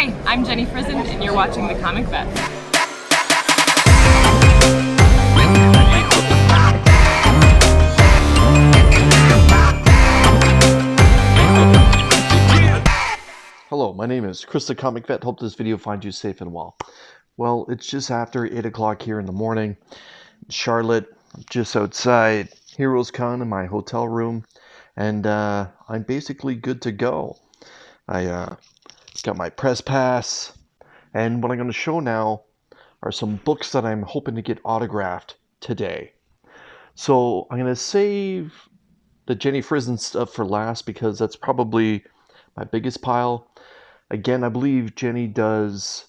Hi, I'm Jenny Frison, and you're watching The Comic Vet. Hello, my name is Chris the Comic Vet. Hope this video finds you safe and well. Well, it's just after 8 o'clock here in the morning. Charlotte, just outside HeroesCon in my hotel room, and I'm basically good to go. I got my press pass, and what I'm going to show now are some books that I'm hoping to get autographed today. So I'm going to save the Jenny Frison stuff for last because that's probably my biggest pile. Again, I believe Jenny does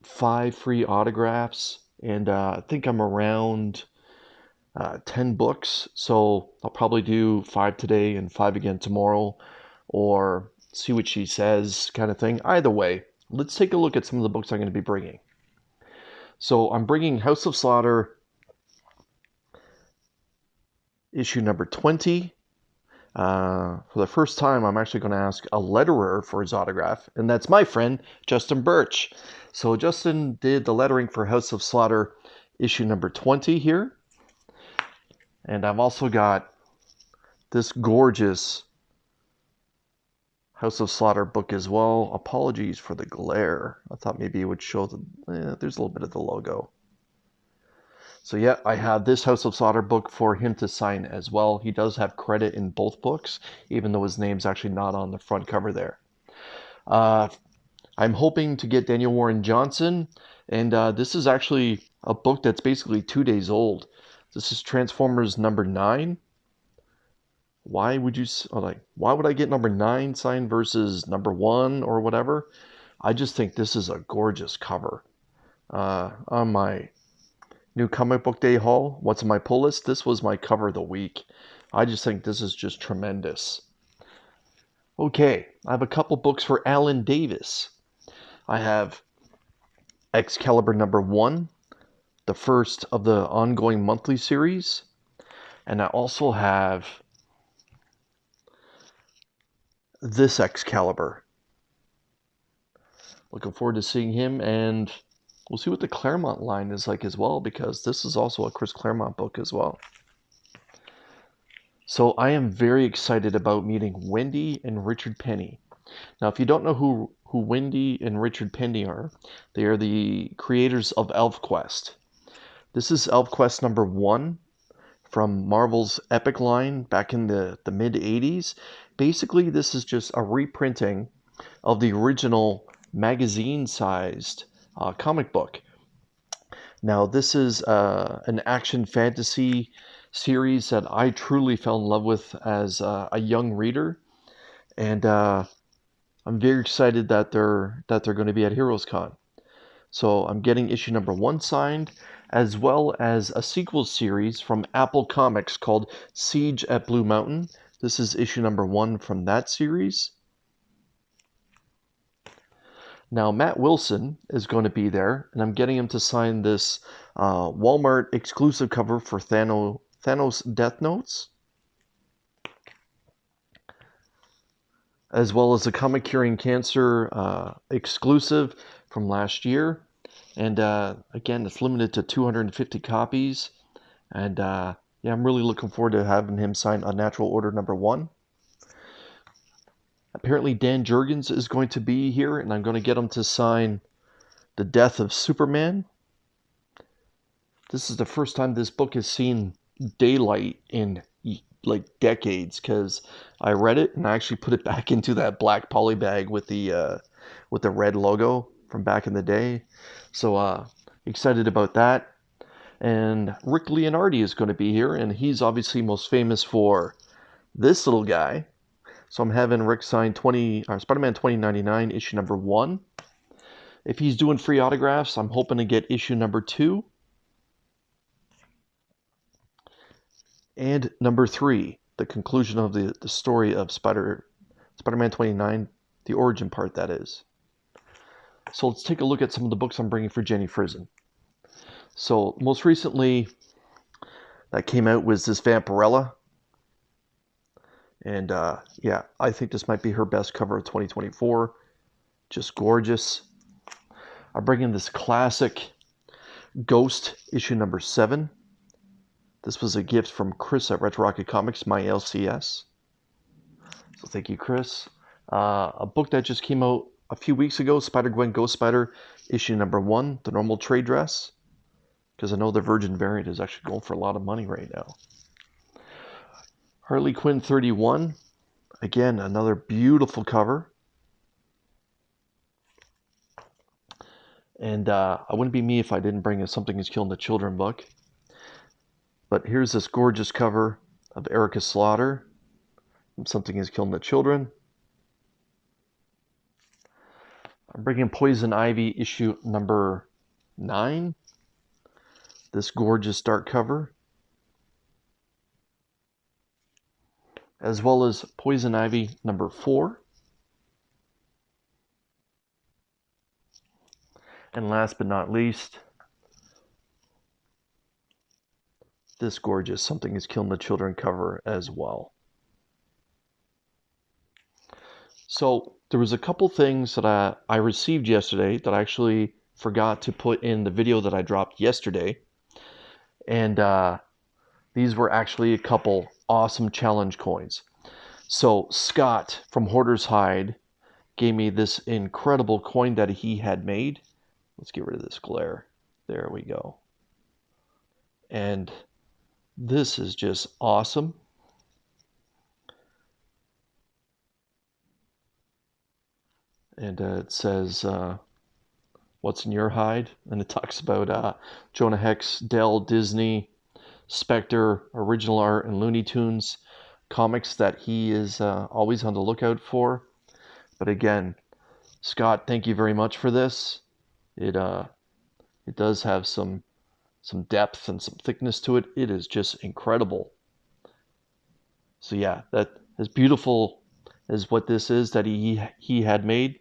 5 free autographs, and I think I'm around 10 books, so I'll probably do 5 today and 5 again tomorrow, or see what she says kind of thing. Either way, let's take a look at some of the books I'm going to be bringing. So I'm bringing House of Slaughter, issue number 20. For the first time, I'm actually going to ask a letterer for his autograph, and that's my friend, Justin Birch. So Justin did the lettering for House of Slaughter, issue number 20 here. And I've also got this gorgeous House of Slaughter book as well. Apologies for the glare. I thought maybe it would show there's a little bit of the logo. So yeah, I have this House of Slaughter book for him to sign as well. He does have credit in both books, even though his name's actually not on the front cover there. I'm hoping to get Daniel Warren Johnson, and this is actually a book that's basically 2 days old. This is Transformers number 9. Why would I get number 9 signed versus number 1 or whatever? I just think this is a gorgeous cover. On my new comic book day haul, what's on my pull list, this was my cover of the week. I just think this is just tremendous. Okay, I have a couple books for Alan Davis. I have Excalibur number 1, the first of the ongoing monthly series, and I also have this Excalibur. Looking forward to seeing him, and we'll see what the Claremont line is like as well, because this is also a Chris Claremont book as well. So I am very excited about meeting Wendy and Richard Penny. Now, if you don't know who Wendy and Richard Penny are, they are the creators of ElfQuest. This is ElfQuest number 1 from Marvel's Epic line back in the mid-80s. Basically, this is just a reprinting of the original magazine-sized comic book. Now, this is an action fantasy series that I truly fell in love with as a young reader, and I'm very excited that they're going to be at HeroesCon. So I'm getting issue number 1 signed, as well as a sequel series from Apple Comics called Siege at Blue Mountain. This is issue number 1 from that series. Now, Matt Wilson is going to be there, and I'm getting him to sign this Walmart exclusive cover for Thanos Death Notes, as well as the Comic Curing Cancer exclusive from last year. And again, it's limited to 250 copies. And yeah, I'm really looking forward to having him sign Unnatural Order number 1. Apparently Dan Jurgens is going to be here, and I'm going to get him to sign The Death of Superman. This is the first time this book has seen daylight in like decades, because I read it and I actually put it back into that black poly bag with the red logo from back in the day. So excited about that. And Rick Leonardi is going to be here, and he's obviously most famous for this little guy. So I'm having Rick sign Spider-Man 2099 issue number 1. If he's doing free autographs, I'm hoping to get issue number 2. And number 3, the conclusion of the story of Spider-Man 29, the origin part, that is. So let's take a look at some of the books I'm bringing for Jenny Frison. So most recently that came out was this Vampirella. And yeah, I think this might be her best cover of 2024. Just gorgeous. I'm bringing this classic Ghost issue number 7. This was a gift from Chris at Retro Rocket Comics, my LCS. So thank you, Chris. A book that just came out a few weeks ago, Spider-Gwen Ghost Spider, issue number 1, the normal trade dress. Because I know the Virgin variant is actually going for a lot of money right now. Harley Quinn 31. Again, another beautiful cover. And I wouldn't be me if I didn't bring a Something is Killing the Children book. But here's this gorgeous cover of Erica Slaughter from Something is Killing the Children. I'm bringing Poison Ivy issue number 9. This gorgeous dark cover. As well as Poison Ivy number 4. And last but not least, this gorgeous Something is Killing the Children cover as well. So there was a couple things that I received yesterday that I actually forgot to put in the video that I dropped yesterday. And these were actually a couple awesome challenge coins. So Scott from Hoarder's Hide gave me this incredible coin that he had made. Let's get rid of this glare. There we go. And this is just awesome. And it says, what's in your hide? And it talks about Jonah Hex, Dell, Disney, Spectre, original art, and Looney Tunes comics that he is always on the lookout for. But again, Scott, thank you very much for this. It does have some depth and some thickness to it. It is just incredible. So yeah, that as beautiful as what this is that he had made.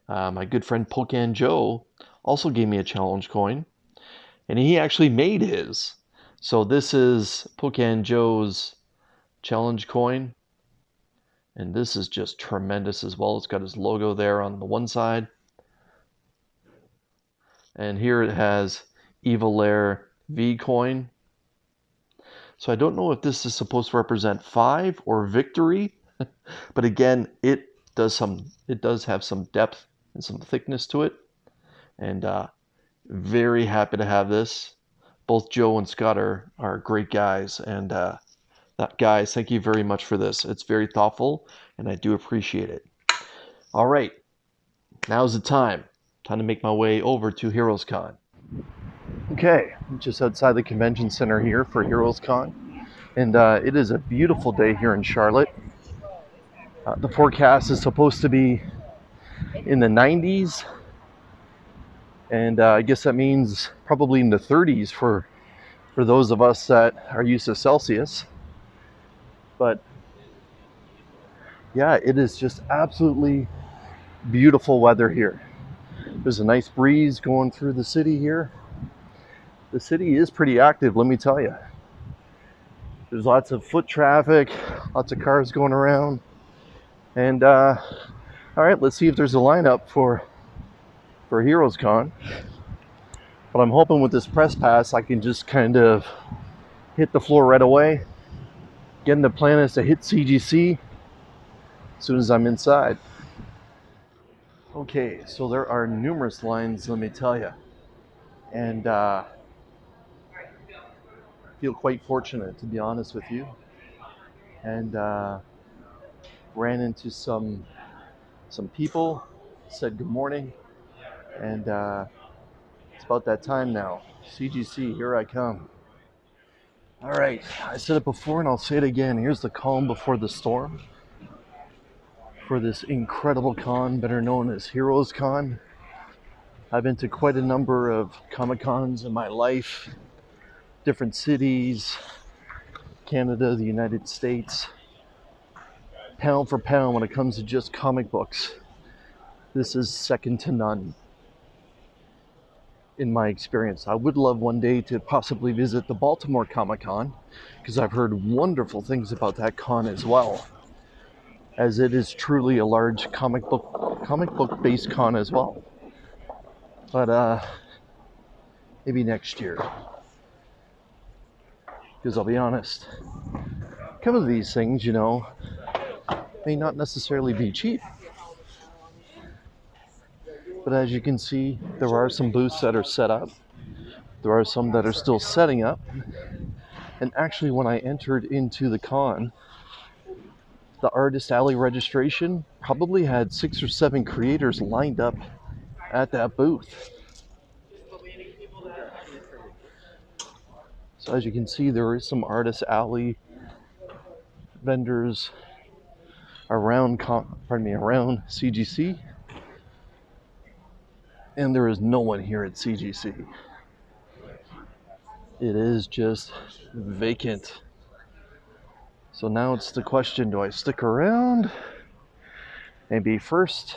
My good friend Pocan Joe also gave me a challenge coin, and he actually made his. So this is Pocan Joe's challenge coin, and this is just tremendous as well. It's got his logo there on the one side, and here it has Evil Lair V coin. So I don't know if this is supposed to represent 5 or victory, but again, it does have some depth and some thickness to it, and very happy to have this. Both Joe and Scott are great guys, and guys, thank you very much for this. It's very thoughtful, and I do appreciate it. All right, now's the time to make my way over to HeroesCon. Okay, I'm just outside the convention center here for HeroesCon, and it is a beautiful day here in Charlotte. The forecast is supposed to be in the 90s, and I guess that means probably in the 30s for those of us that are used to Celsius. But yeah, it is just absolutely beautiful weather here. There's a nice breeze going through the city here. The city is pretty active, let me tell you. There's lots of foot traffic, lots of cars going around. And all right, let's see if there's a lineup for HeroesCon. But I'm hoping with this press pass I can just kind of hit the floor right away. Again, the plan is to hit CGC as soon as I'm inside. Okay, so there are numerous lines, let me tell you. And I feel quite fortunate, to be honest with you. And ran into some people, said good morning, and it's about that time now. CGC, here I come. All right, I said it before and I'll say it again. Here's the calm before the storm for this incredible con, better known as HeroesCon. I've been to quite a number of Comic-Cons in my life, different cities, Canada, the United States. Pound for pound when it comes to just comic books, this is second to none in my experience. I would love one day to possibly visit the Baltimore Comic-Con because I've heard wonderful things about that con as well. as it is truly a large comic book based con as well. But maybe next year, because I'll be honest, some of these things, you know, may not necessarily be cheap. But as you can see, there are some booths that are set up. There are some that are still setting up. And actually, when I entered into the con, the Artist Alley registration probably had 6 or 7 creators lined up at that booth. So as you can see, there is some Artist Alley vendors around CGC. And there is no one here at CGC. It is just vacant. So now it's the question, do I stick around and be first,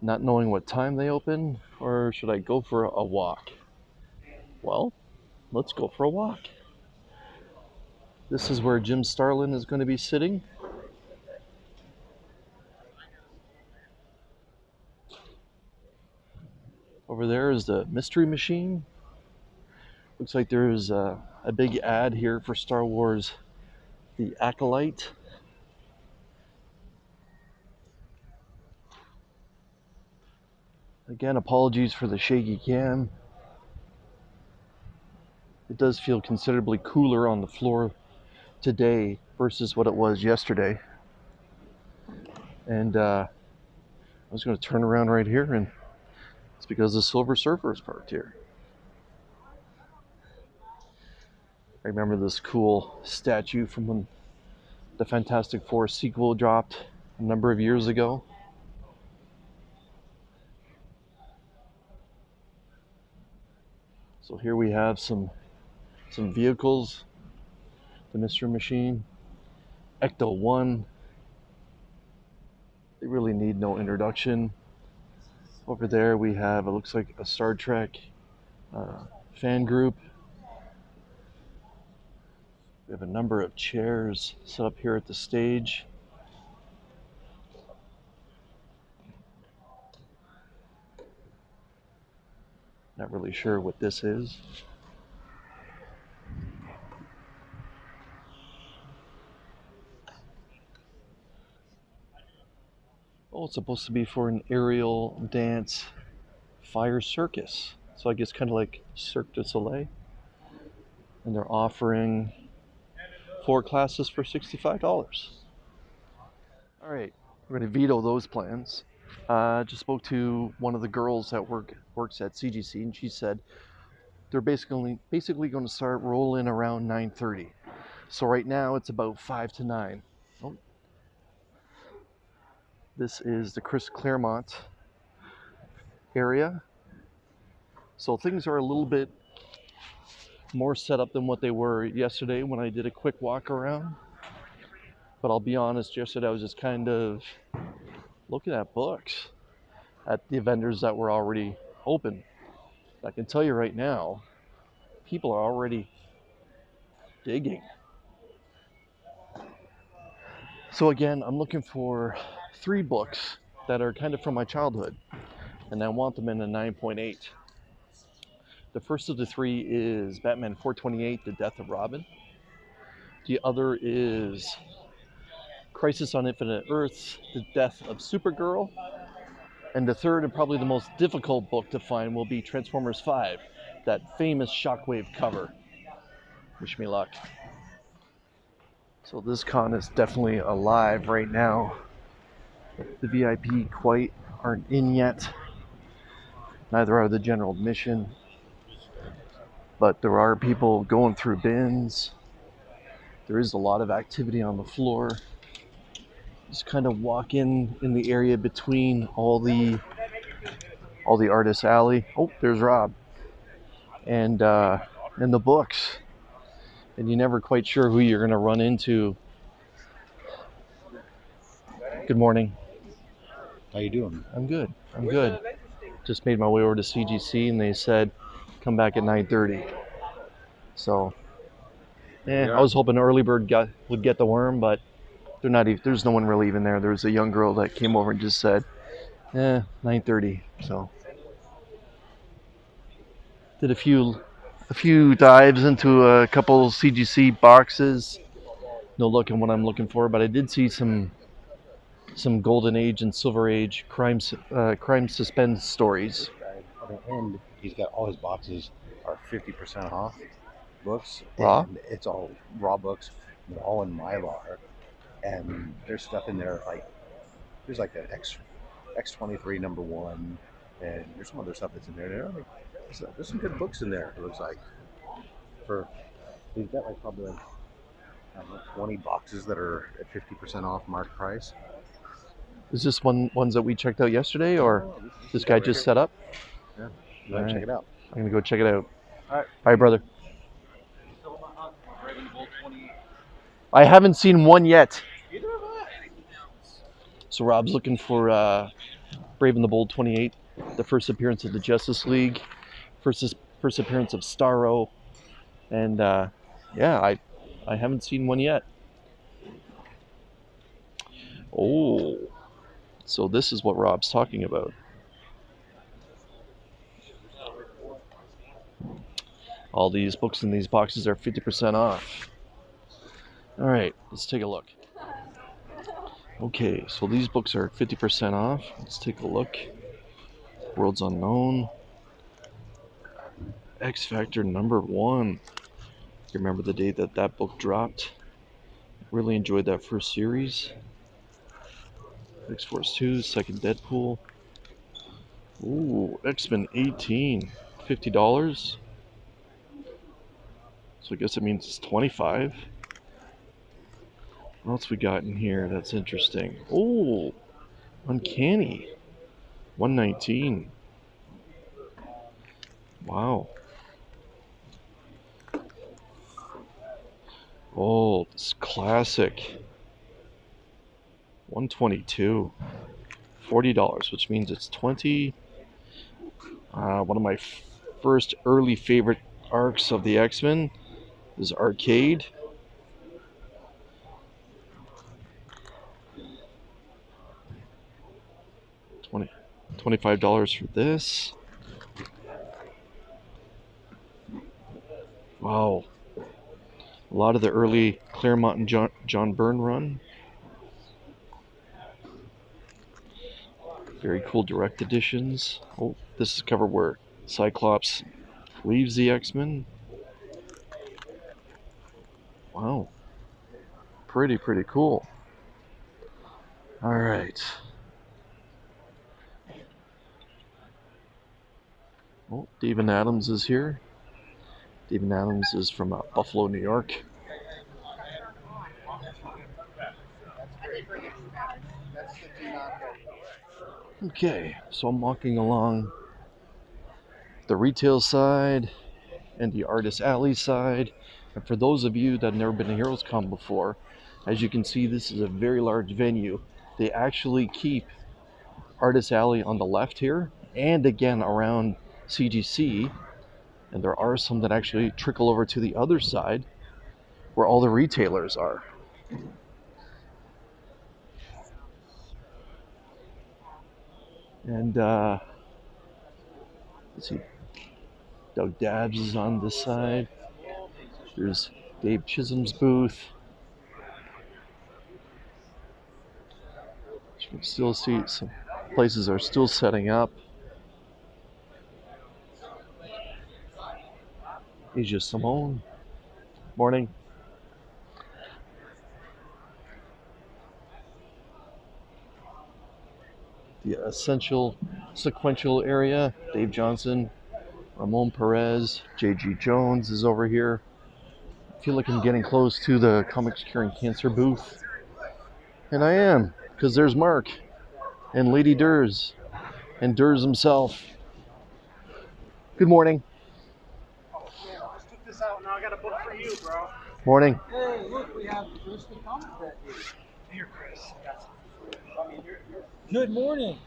not knowing what time they open, or should I go for a walk? Well, let's go for a walk. This is where Jim Starlin is going to be sitting. Over there is the Mystery Machine. Looks like there's a big ad here for Star Wars The Acolyte. Again, apologies for the shaky cam. It does feel considerably cooler on the floor today versus what it was yesterday. And I was going to turn around right here, and it's because the Silver Surfer is parked here. I remember this cool statue from when the Fantastic Four sequel dropped a number of years ago. So here we have some vehicles. The Mystery Machine, Ecto 1. They really need no introduction. Over there we have, it looks like a Star Trek fan group. We have a number of chairs set up here at the stage. Not really sure what this is. Oh, it's supposed to be for an aerial dance fire circus. So I guess kind of like Cirque du Soleil. And they're offering 4 classes for $65. All right, we're going to veto those plans. Just spoke to one of the girls that works at CGC, and she said they're basically going to start rolling around 9:30. So right now it's about 5 to 9. Oh. This is the Chris Claremont area. So things are a little bit more set up than what they were yesterday when I did a quick walk around. But I'll be honest, yesterday I was just kind of looking at books at the vendors that were already open. I can tell you right now, people are already digging. So again, I'm looking for 3 books that are kind of from my childhood, and I want them in a 9.8. The first of the 3 is Batman 428, The Death of Robin. The other is Crisis on Infinite Earths, The Death of Supergirl. And the third, and probably the most difficult book to find, will be Transformers 5, that famous Shockwave cover. Wish me luck. So this con is definitely alive right now. The VIP quite aren't in yet. Neither are the general admission. But there are people going through bins. There is a lot of activity on the floor. Just kind of walk in the area between all the Artist Alley. Oh, there's Rob. And the books. And you're never quite sure who you're going to run into. Good morning. How you doing? I'm good. Just made my way over to CGC, and they said come back at 9:30. So, I was hoping early bird would get the worm, but They're not even, there's no one really even there. There was a young girl that came over and just said, 9:30. So did a few dives into a couple CGC boxes. No luck in what I'm looking for, but I did see some Golden Age and Silver Age crime suspense stories. At the end, he's got all his boxes are 50% off books. Raw? And it's all raw books. They're all in Mylar. And there's stuff in there there's like an X23 #1. And there's some other stuff that's in there. There's some good books in there, it looks like. He's got like probably like, I don't know, 20 boxes that are at 50% off mark price. Is this ones that we checked out yesterday, or this guy just set up? Yeah, you want to check it out. I'm gonna go check it out. All right. All right, brother. I haven't seen one yet. So Rob's looking for Brave and the Bold 28, the first appearance of the Justice League, first appearance of Starro, and yeah, I haven't seen one yet. Oh, so this is what Rob's talking about. All these books in these boxes are 50% off. All right, let's take a look. Okay, so these books are 50% off. Let's take a look. Worlds Unknown. X Factor #1. You remember the day that book dropped? Really enjoyed that first series. X-Force 2, second Deadpool. Ooh, X-Men 18, $50. So I guess it means it's 25. What else we got in here that's interesting? Oh, Uncanny, 119. Wow. Oh, this classic. 122. $40, which means it's 20. One of my first early favorite arcs of the X-Men is Arcade. $25 for this. Wow. A lot of the early Claremont and John Byrne run. Very cool direct editions. Oh, this is cover where Cyclops leaves the X-Men. Wow. Pretty cool. All right. Oh, David Adams is here. David Adams is from Buffalo, New York. Okay, so I'm walking along the retail side and the artist alley side. And for those of you that have never been to HeroesCon before, as you can see, this is a very large venue. They actually keep Artist Alley on the left here and again around CGC. And there are some that actually trickle over to the other side where all the retailers are. And let's see, Doug Dabbs is on this side. There's Dave Chisholm's booth. You can still see some places are still setting up. Asia Simone. Morning. The essential sequential area. Dave Johnson, Ramon Perez, J.G. Jones is over here. I feel like I'm getting close to the Comics Curing Cancer booth. And I am, because there's Mark and Lady Durs and Durs himself. Good morning. Oh, yeah, I just took this out. Now I got a book for you, bro. Morning. Hey, look, we have Chris the comic vet here. Here, Chris. Good morning.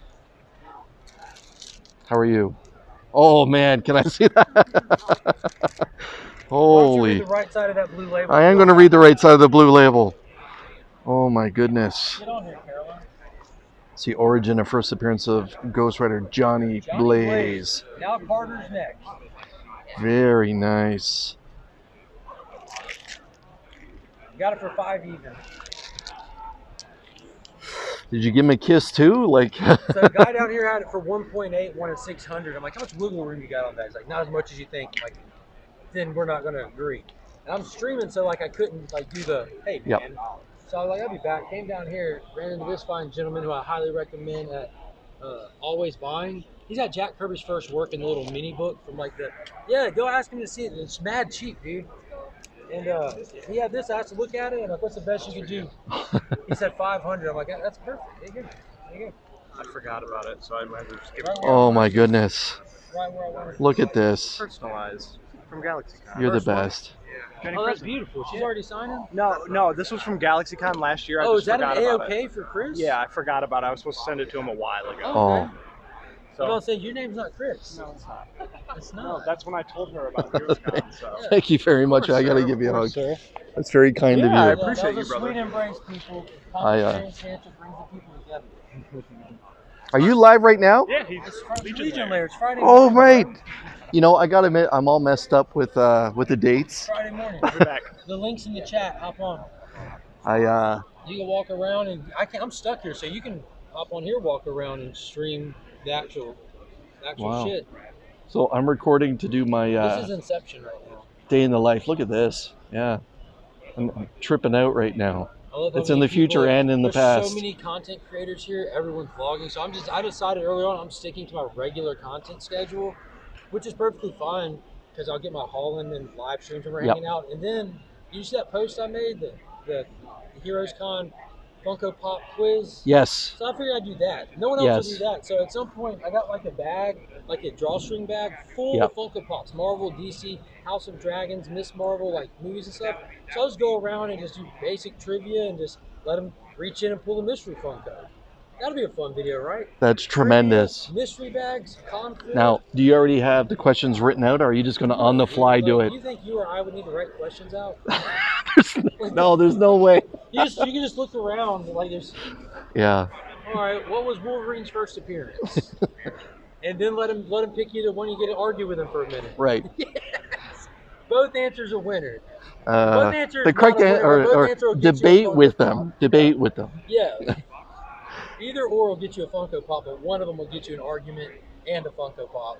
How are you? Oh man, can I see that? Holy. Read the right side of that blue label. I am going to read the right side of the blue label. Oh my goodness. Get on here, Caroline. It's the origin and first appearance of Ghost Rider Johnny Blaze. Now Carter's next. Very nice. Got it for 5 even. Did you give him a kiss too? Like So the guy down here had it for 1.8, one at 600. I'm like, how much wiggle room you got on that? He's like, not as much as you think. I'm like, then we're not gonna agree. And I'm streaming, so like I couldn't like do the hey man. Yep. So I was like, I'll be back. Came down here, ran into this fine gentleman who I highly recommend at Always Buying. He's got Jack Kirby's first work in the little mini book from like the go ask him to see it. It's mad cheap, dude. And he had this. I asked to look at it, and like, what's the best you could do? He said 500. I'm like, that's perfect. There you go. I forgot about it, so I might have just give Right it where oh my goodness. Right where I wanted. Look at this. personalized from GalaxyCon. You're the best. Jenny Oh, that's Frison. beautiful. She's already signing? No, this was from GalaxyCon last year. I Oh, just is that an forgot about it. A-OK for Chris? Yeah, I forgot about it. I was supposed to send it to him a while ago. Oh, So I was saying, your name's not Chris. No, it's not. It's No, not. that's when I told her about HeroesCon. So. thank you very much. I gotta give you a hug. Sir. That's very kind Yeah, of I you. appreciate that was you, a brother. sweet embrace, people. I, Cancer brings the people together. Are you live right now? Yeah, he's It's Legion Legion Lair. Lair. It's Friday Oh, morning. right. You know, I gotta admit, I'm all messed up with the dates. Friday morning. We're back. The link's in the chat. Hop on. I You can walk around, and I'm stuck here, so you can hop on here, walk around, and stream the actual Wow. shit. so I'm recording to do my This is Inception right now. day in the life. Look at this. Yeah, I'm tripping out right now. I love how It's in many the future people- and in the there's past. so many content creators here. Everyone's vlogging, so I decided early on I'm sticking to my regular content schedule, which is perfectly fine because I'll get my haul in and live streams when we're Yep. hanging out. And then you see that post I made, the HeroesCon Funko Pop quiz. Yes. So I figured I'd do that. No one else Yes. will do that. So at some point, I got like a bag, like a drawstring bag full Yep. of Funko Pops, Marvel, DC, House of Dragons, Miss Marvel, like movies and stuff. So I'll just go around and just do basic trivia and just let them reach in and pull the mystery Funko. That'll be a fun video, right? That's tremendous. Trivia, mystery bags, conflict. Now, do you already have the questions written out, or are you just going to on the fly do it? You think you or I would need to write questions out? There's no way. You can just look around like there's. Yeah. All right, what was Wolverine's first appearance? And then let him pick either one. You get to argue with him for a minute. Right. Yes. Both answers are winner. Both answers The correct not a winner, but both or answer will get you a debate Funko with Pop. them. Debate with them. Yeah. Either or will get you a Funko Pop, but one of them will get you an argument and a Funko Pop.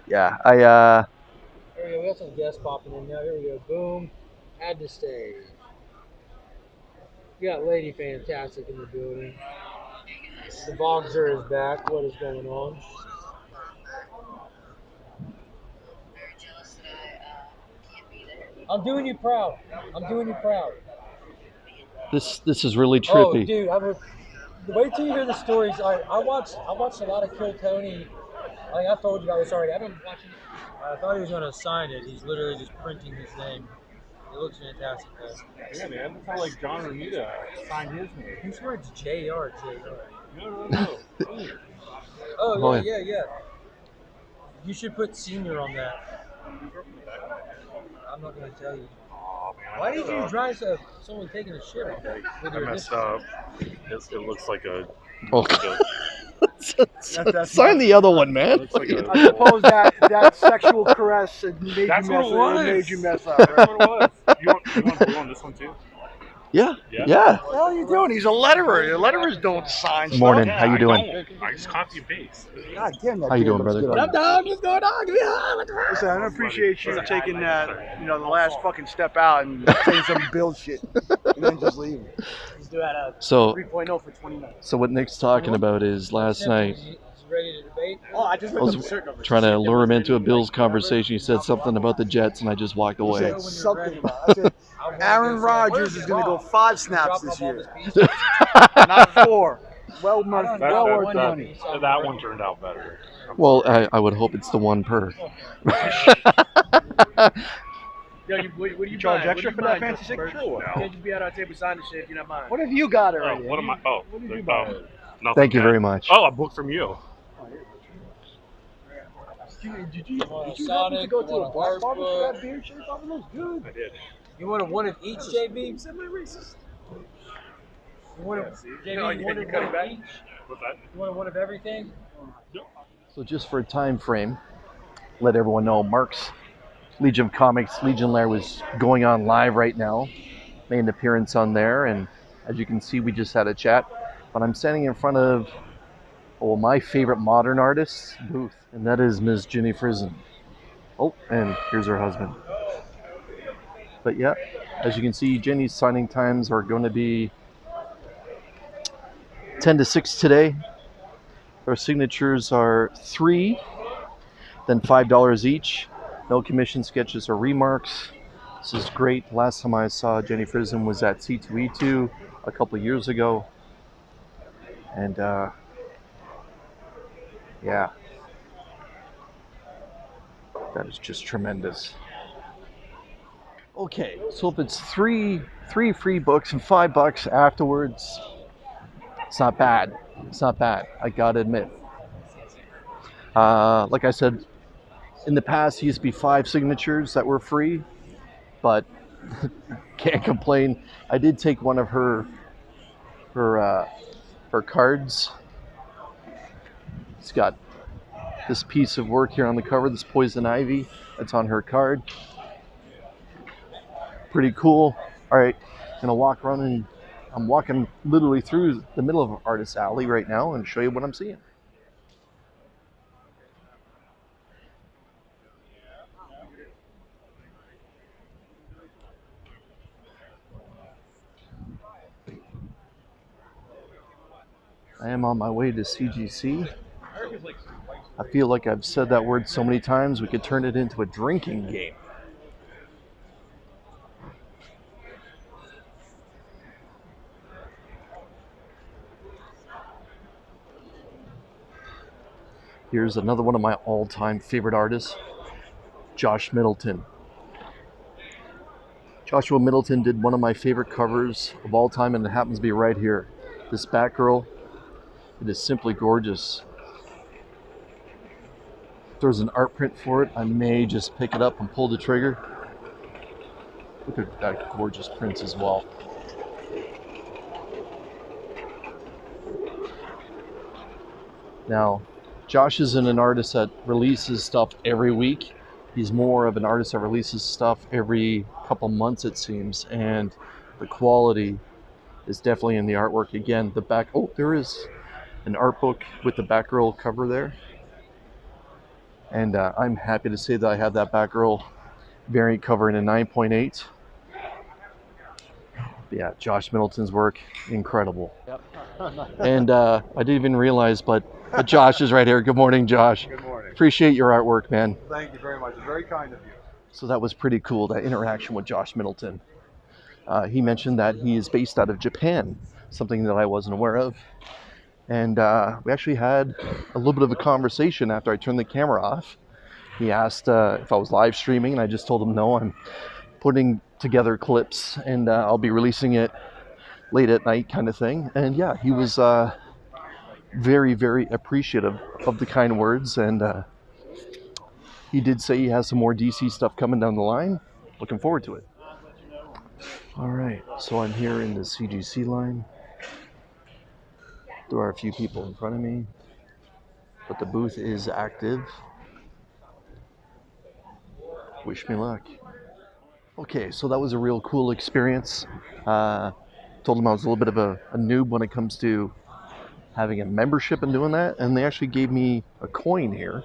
Yeah. There we go. We got some guests popping in now. Here we go. Boom. Add to stage. We got Lady Fantastic in the building. The Bogzer is back. What is going on? I'm doing you proud. I'm doing you proud. This is really Oh, trippy. dude, wait till you hear the stories. I watched a lot of Kill Tony. Like I told you about this already. I've been watching. I thought he was going to sign it. He's literally just printing his name. It looks fantastic, though. Yeah, man. It's not like John Romita signed his name. Who swear it's JR? No. Oh, Oh, yeah. You should put senior on that. I'm not going to tell you. Oh, man. Why did you drive someone taking a shit on with I your messed initials? up. It looks like a. Oh. That's Sign the other one, man. Looks like a I suppose that sexual caress made That's you what mess it was. It made you mess up. That's Right? what it was. You want to put on this one too? Yeah. Yeah. Yeah. What the hell are you doing? He's a letterer. The letterers don't sign Morning. stuff. How you I doing? don't. I just copy and paste. God damn that. How you kid doing, looks brother? good on What up, you. dog? Just going on. Listen, I appreciate you taking that, the last fucking step out and saying some bullshit and then just leaving. He's doing a So 3.0 for 20 minutes. so what Nick's talking about is last night Is he ready to debate? Oh, I just I was trying to lure him into a Bills conversation. He said something about the Jets, and I just walked away. said something about it. I said, Aaron Rodgers is going to go 5 snaps this year, not 4. Well worth money. That one turned out better. Well, I would hope it's the one per. Yo, what do you Charge buying? extra What for do you that buying, fancy Justin signature Birch? or what? No. You can't just be at our table signing shit if you're not buying. What have you got Oh, already? what am I? Oh, What did you buy? nothing Thank you yet. very much. Oh, a book from you. Did you happen to Sonic, go to a a black barber for Harper. that beard shape? That looks good. I did. You want one of each, JB? Semi-racist. You want Yeah, it, see? JB, No, you you wanted cut it one back. of each? What's that? You wanted one of everything? So just for a time frame, let everyone know Mark's Legion of Comics, Legion Lair was going on live right now. Made an appearance on there, and as you can see, we just had a chat. But I'm standing in front of my favorite modern artist booth, and that is Ms. Jenny Frison. Oh, and here's her husband. But yeah, as you can see, Jenny's signing times are going to be 10 to 6 today. Our signatures are 3, then $5 each. No commission sketches or remarks. This is great. Last time I saw Jenny Frison was at C2E2 a couple of years ago. And yeah, that is just tremendous. Okay, so if it's three free books and $5 afterwards, it's not bad. It's not bad, I gotta admit. Like I said, in the past, it used to be 5 signatures that were free, but can't complain. I did take one of her cards. It's got this piece of work here on the cover, this poison ivy. That's on her card. Pretty cool. All right, I'm gonna walk around, and I'm walking literally through the middle of Artist Alley right now and show you what I'm seeing. I am on my way to CGC. I feel like I've said that word so many times we could turn it into a drinking game. Here's another one of my all-time favorite artists, Josh Middleton. Joshua Middleton did one of my favorite covers of all time, and it happens to be right here. This Batgirl, it is simply gorgeous. If there's an art print for it, I may just pick it up and pull the trigger. Look at that gorgeous print as well. Now, Josh isn't an artist that releases stuff every week. He's more of an artist that releases stuff every couple months, it seems, and the quality is definitely in the artwork. Again, the back, oh, there is an art book with the Batgirl cover there. And I'm happy to say that I have that Batgirl variant cover in a 9.8. Yeah, Josh Middleton's work, incredible. Yep. And I didn't even realize, but Josh is right here. Good morning, Josh. Good morning. Appreciate your artwork, man. Thank you very much. It's very kind of you. So that was pretty cool, that interaction with Josh Middleton. He mentioned that he is based out of Japan, something that I wasn't aware of. And we actually had a little bit of a conversation after I turned the camera off. He asked if I was live streaming, and I just told him no, I'm putting together clips, and I'll be releasing it late at night kind of thing. And yeah, he was very, very appreciative of the kind words, and he did say he has some more DC stuff coming down the line. Looking forward to it. All right, so I'm here in the CGC line. There are a few people in front of me, but the booth is active. Wish me luck. Okay, so that was a real cool experience. Told them I was a little bit of a noob when it comes to having a membership and doing that, and they actually gave me a coin here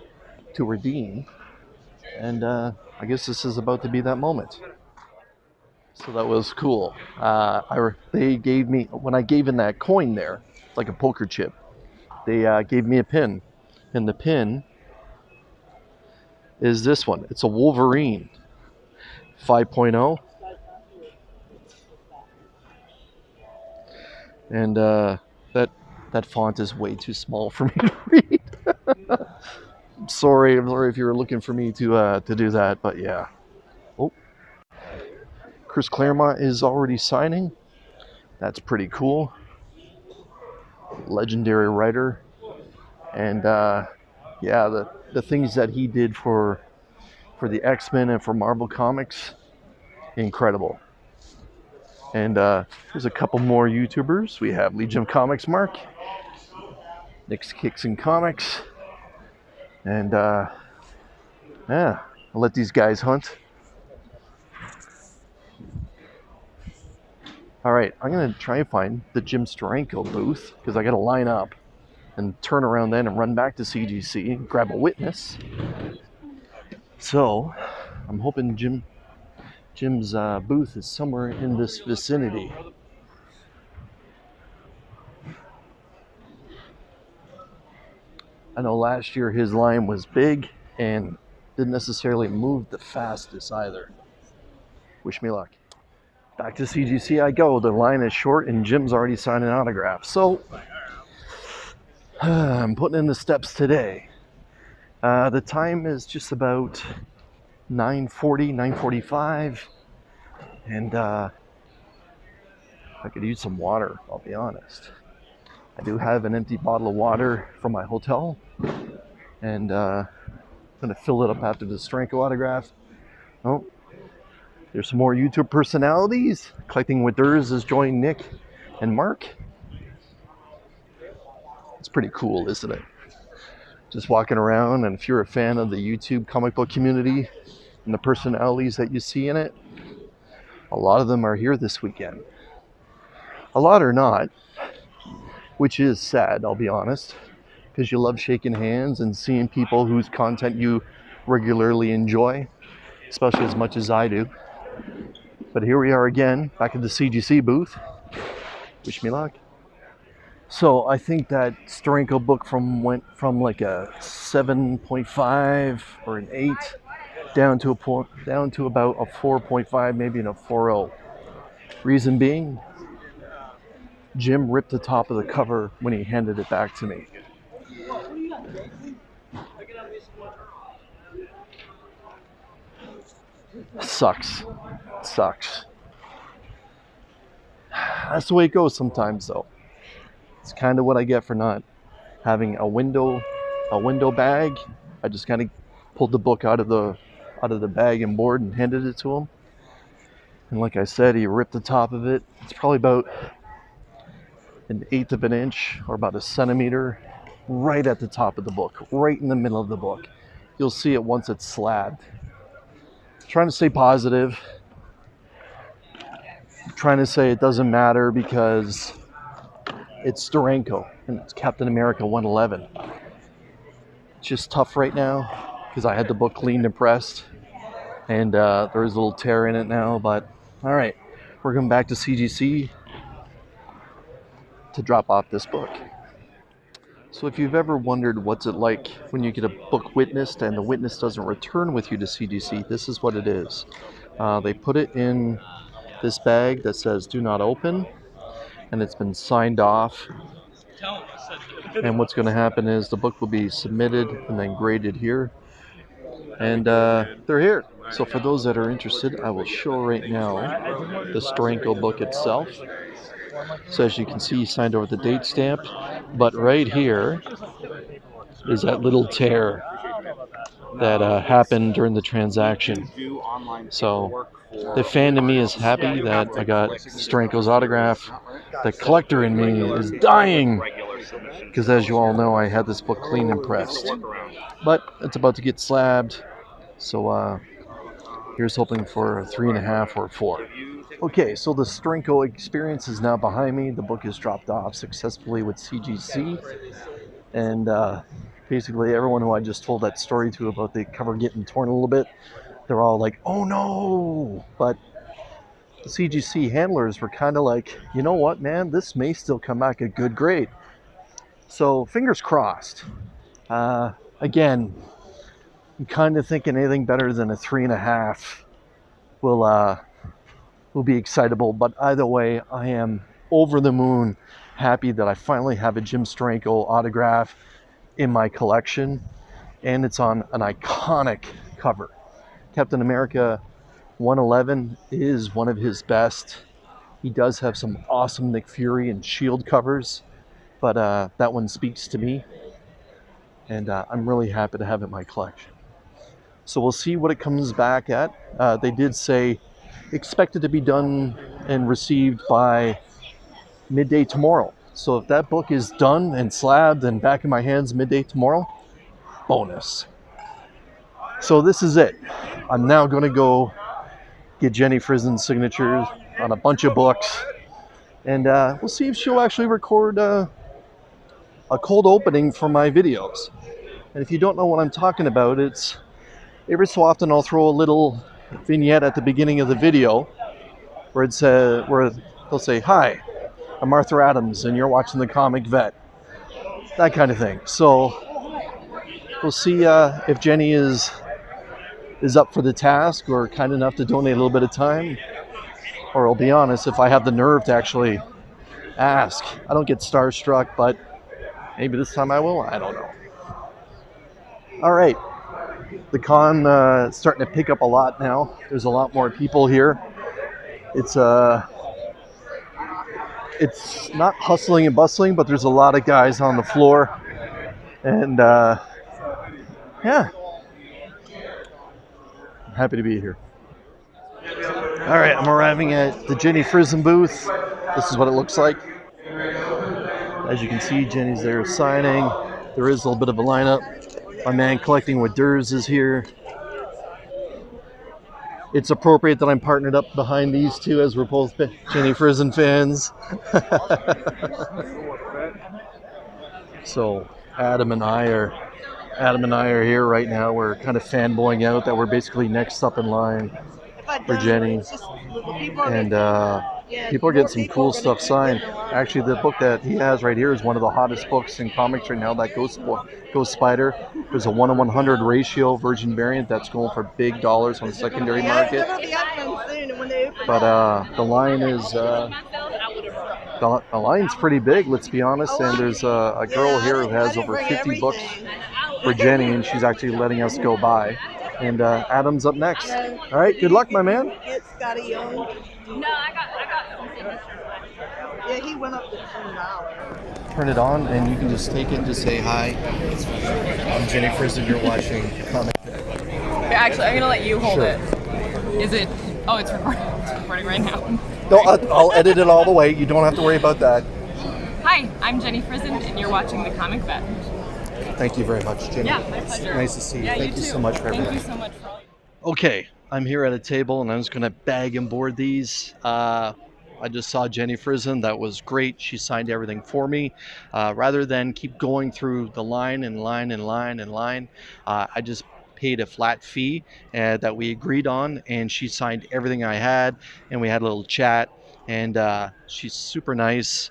to redeem, and I guess this is about to be that moment. So that was cool. They gave me, when I gave in that coin there, like a poker chip, they gave me a pin, and the pin is this one. It's a Wolverine 5.0, and that font is way too small for me to read. I'm sorry if you were looking for me to do that, but yeah. Oh, Chris Claremont is already signing. That's pretty cool. Legendary writer, and yeah, the things that he did for the X-Men and for Marvel Comics, incredible. And there's a couple more YouTubers. We have Legion of Comics Mark, Nick's Kicks and Comics, and yeah, I'll let these guys hunt. All right, I'm gonna try and find the Jim Steranko booth because I gotta line up and turn around then and run back to CGC and grab a witness. So I'm hoping Jim's booth is somewhere in this vicinity. I know last year his line was big and didn't necessarily move the fastest either. Wish me luck. Back to CGC I go. The line is short and Jim's already signed an autograph. So I'm putting in the steps today. The time is just about 9:40, 9:45. And I could use some water, I'll be honest. I do have an empty bottle of water from my hotel. And I'm going to fill it up after the Steranko autograph. Oh, there's some more YouTube personalities. Collecting with theirs is joining Nick and Mark. It's pretty cool, isn't it? Just walking around, and if you're a fan of the YouTube comic book community and the personalities that you see in it, a lot of them are here this weekend. A lot are not, which is sad, I'll be honest, because you love shaking hands and seeing people whose content you regularly enjoy, especially as much as I do. But here we are again, back at the CGC booth. Wish me luck. So I think that Steranko book went from like a 7.5 or an 8 down to about a 4.5, maybe in a 4.0. Reason being, Jim ripped the top of the cover when he handed it back to me. Sucks. That's the way it goes sometimes, though. It's kind of what I get for not having a window bag. I just kind of pulled the book out of the bag and board and handed it to him. And like I said, he ripped the top of it. It's probably about 1/8 of an inch or about a centimeter right at the top of the book, right in the middle of the book. You'll see it once it's slabbed. Trying to stay positive. Trying to say it doesn't matter because it's Steranko and it's Captain America 111. It's just tough right now because I had the book cleaned and pressed, and there is a little tear in it now. But all right, we're going back to CGC to drop off this book. So if you've ever wondered what's it like when you get a book witnessed and the witness doesn't return with you to CGC, this is what it is. They put it in this bag that says do not open, and it's been signed off. And what's going to happen is the book will be submitted and then graded here, and they're here. So for those that are interested, I will show right now the Steranko book itself. So as you can see, he signed over the date stamp, but right here is that little tear that happened during the transaction. So the fan in me is happy that I got Steranko's autograph. The collector in me is dying because, as you all know, I had this book cleaned and pressed, but it's about to get slabbed. So here's hoping for a 3.5 or 4. Okay, so the Steranko experience is now behind me. The book is dropped off successfully with CGC, and basically everyone who I just told that story to about the cover getting torn a little bit, they're all like, oh no! But the CGC handlers were kind of like, you know what, man, this may still come back a good grade. So fingers crossed. Again, I'm kind of thinking anything better than a 3.5 will be excitable. But either way, I am over the moon happy that I finally have a Jim Steranko autograph in my collection, and it's on an iconic cover. Captain America 111 is one of his best. He does have some awesome Nick Fury and Shield covers, but that one speaks to me, and I'm really happy to have it in my collection. So we'll see what it comes back at. They did say expect it to be done and received by midday tomorrow. So if that book is done and slabbed and back in my hands midday tomorrow, bonus. So this is it. I'm now going to go get Jenny Frison's signatures on a bunch of books, and we'll see if she'll actually record a cold opening for my videos. And if you don't know what I'm talking about, it's every so often I'll throw a little vignette at the beginning of the video where it's where they'll say, "Hi, I'm Arthur Adams, and you're watching the Comic Vet." That kind of thing. So we'll see if Jenny is up for the task or kind enough to donate a little bit of time. Or I'll be honest, if I have the nerve to actually ask. I don't get starstruck, but maybe this time I will. I don't know. All right. The con starting to pick up a lot now. There's a lot more people here. It's not hustling and bustling, but there's a lot of guys on the floor. And yeah, I'm happy to be here. All right, I'm arriving at the Jenny Frison booth. This is what it looks like. As you can see, Jenny's there signing. There is a little bit of a lineup. My man collecting with Durs is here. It's appropriate that I'm partnered up behind these two as we're both Jenny Frison fans. So Adam and I are here right now. We're kind of fanboying out that we're basically next up in line for Jenny. And people are getting some cool stuff signed. Actually, the book that he has right here is one of the hottest books in comics right now, that Ghost Spider. There's a 1:100 ratio virgin variant that's going for big dollars on the secondary market. But the line is the line's pretty big, let's be honest. And there's a girl here who has over 50 books for Jenny, and she's actually letting us go by. And Adam's up next. All right, good luck, my man. No, I got some signatures. Yeah, he went up to $10. Turn it on, and you can just take it and just say hi. I'm Jenny Frison. You're watching Comic Vet. Actually, I'm gonna let you hold Sure. it. Is it? Oh, it's recording. It's recording right now. No, I'll edit it all the way. You don't have to worry about that. Hi, I'm Jenny Frison, and you're watching the Comic Vet. Thank you very much, Jenny. Yeah, my pleasure. Nice to see you. Yeah, Thank you too. so much for everything. Thank you so much for all. Okay, I'm here at a table, and I'm just going to bag and board these. I just saw Jenny Frison. That was great. She signed everything for me. Rather than keep going through the line, I just paid a flat fee that we agreed on, and she signed everything I had, and we had a little chat, and she's super nice,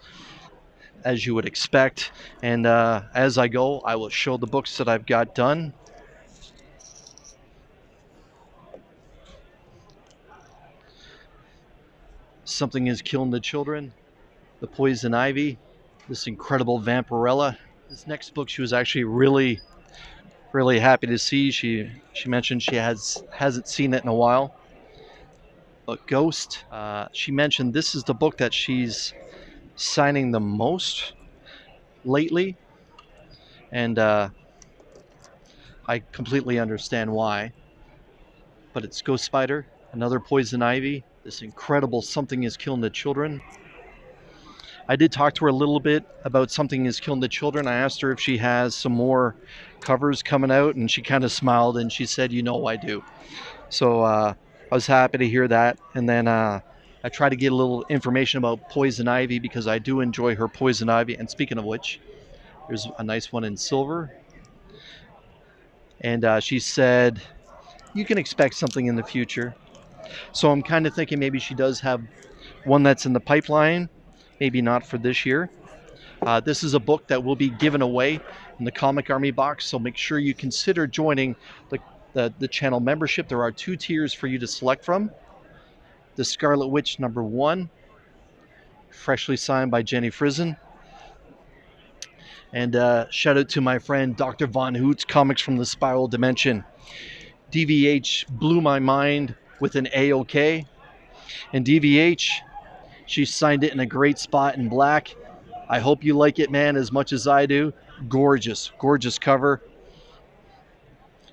as you would expect. And as I go, I will show the books that I've got done. Something is Killing the Children, The Poison Ivy, this incredible Vampirella. This next book she was actually really happy to see. She mentioned she hasn't seen it in a while. But Ghost, she mentioned this is the book that she's signing the most lately, and I completely understand why. But it's Ghost Spider, another Poison Ivy, this incredible Something is Killing the Children. I did talk to her a little bit about Something is Killing the Children. I asked her if she has some more covers coming out, and she kind of smiled and she said, "You know I do." So I was happy to hear that. And then I tried to get a little information about Poison Ivy because I do enjoy her Poison Ivy. And speaking of which, there's a nice one in silver. And she said, you can expect something in the future. So I'm kind of thinking maybe she does have one that's in the pipeline, maybe not for this year. This is a book that will be given away in the Comic Army box, so make sure you consider joining the channel membership. There are 2 tiers for you to select from. The Scarlet Witch #1, freshly signed by Jenny Frison. And shout out to my friend Dr. Von Hoots, Comics from the Spiral Dimension. DVH blew my mind with an A-OK. And DVH, she signed it in a great spot in black. I hope you like it, man, as much as I do. Gorgeous, gorgeous cover.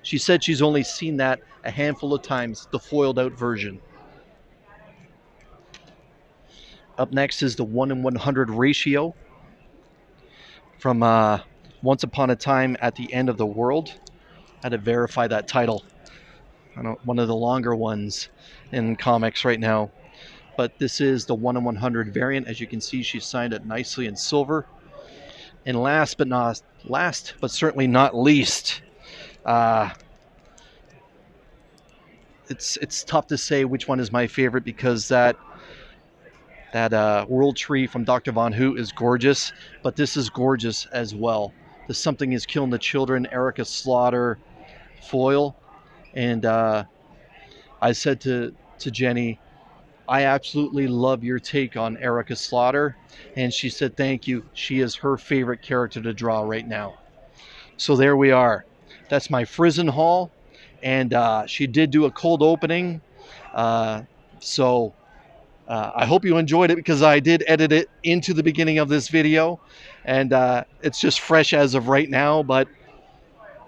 She said she's only seen that a handful of times, the foiled out version. Up next is the 1 in 100 ratio from Once Upon a Time at the End of the World. I had to verify that title. I know one of the longer ones in comics right now. But this is the 1 in 100 variant. As you can see, she signed it nicely in silver. And last but certainly not least, it's tough to say which one is my favorite, because that World Tree from Dr. Von Who is gorgeous, but this is gorgeous as well. The Something is Killing the Children, Erica Slaughter foil. And I said to Jenny, I absolutely love your take on Erica Slaughter. And she said, thank you. She is her favorite character to draw right now. So there we are. That's my Frison haul. And she did do a cold opening. So I hope you enjoyed it, because I did edit it into the beginning of this video. And it's just fresh as of right now. But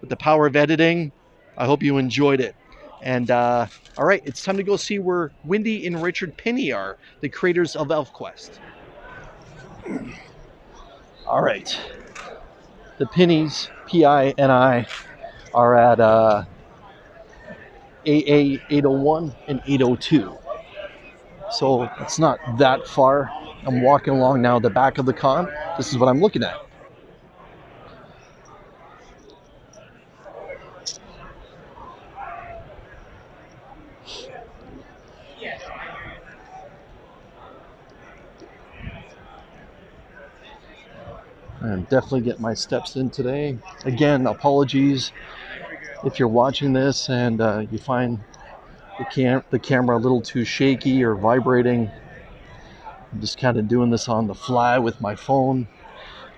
with the power of editing, I hope you enjoyed it. And all right, it's time to go see where Wendy and Richard Penny are, the creators of ElfQuest. All right, the Pennies, P-I-N-I, are at AA 801 and 802. So it's not that far. I'm walking along now the back of the con. This is what I'm looking at. I'm definitely getting my steps in today. Again, apologies if you're watching this and you find the camera a little too shaky or vibrating. I'm just kind of doing this on the fly with my phone.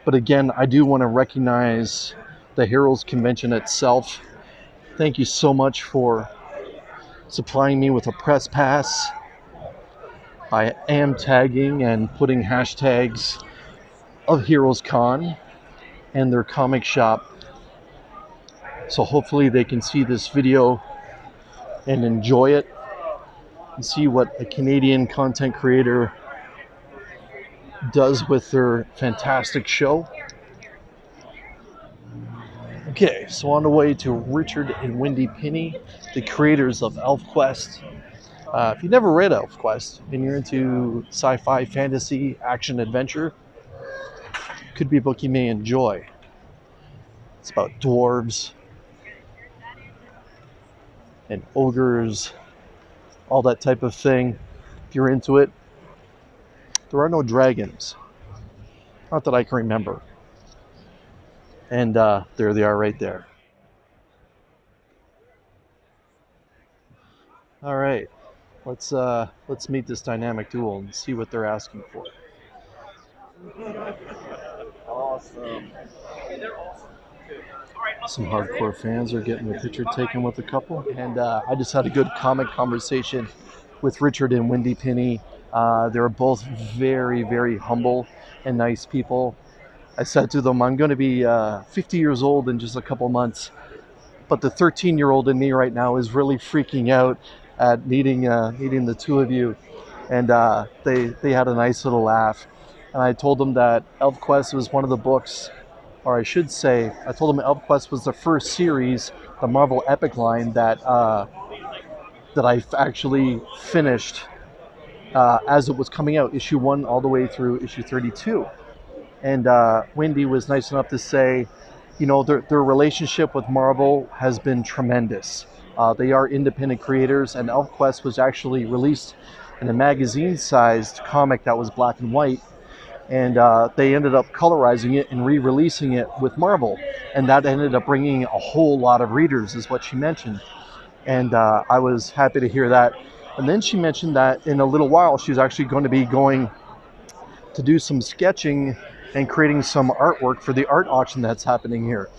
But again, I do want to recognize the Heroes Convention itself. Thank you so much for supplying me with a press pass. I am tagging and putting hashtags of HeroesCon and their comic shop, so hopefully they can see this video and enjoy it and see what a Canadian content creator does with their fantastic show. Okay, so on the way to Richard and Wendy Penny, the creators of ElfQuest. If you've never read ElfQuest and you're into sci-fi, fantasy, action, adventure, could be a book you may enjoy. It's about dwarves and ogres, all that type of thing. If you're into it, there are no dragons, not that I can remember. And there they are right there. All right, let's meet this dynamic duo and see what they're asking for. Awesome. Some hardcore fans are getting a picture taken with a couple, and I just had a good comic conversation with Richard and Wendy Penny. They're both very, very humble and nice people. I said to them, I'm going to be 50 years old in just a couple months, but the 13-year-old in me right now is really freaking out at meeting the two of you. And they had a nice little laugh. And I told them that ElfQuest was one of the books, or I should say, I told them ElfQuest was the first series, the Marvel Epic line, that I actually finished as it was coming out, issue 1 all the way through issue 32. And Wendy was nice enough to say, you know, their relationship with Marvel has been tremendous. They are independent creators, and ElfQuest was actually released in a magazine-sized comic that was black and white. And they ended up colorizing it and re-releasing it with Marvel. And that ended up bringing a whole lot of readers, is what she mentioned. And I was happy to hear that. And then she mentioned that in a little while, she's actually going to be going to do some sketching and creating some artwork for the art auction that's happening here.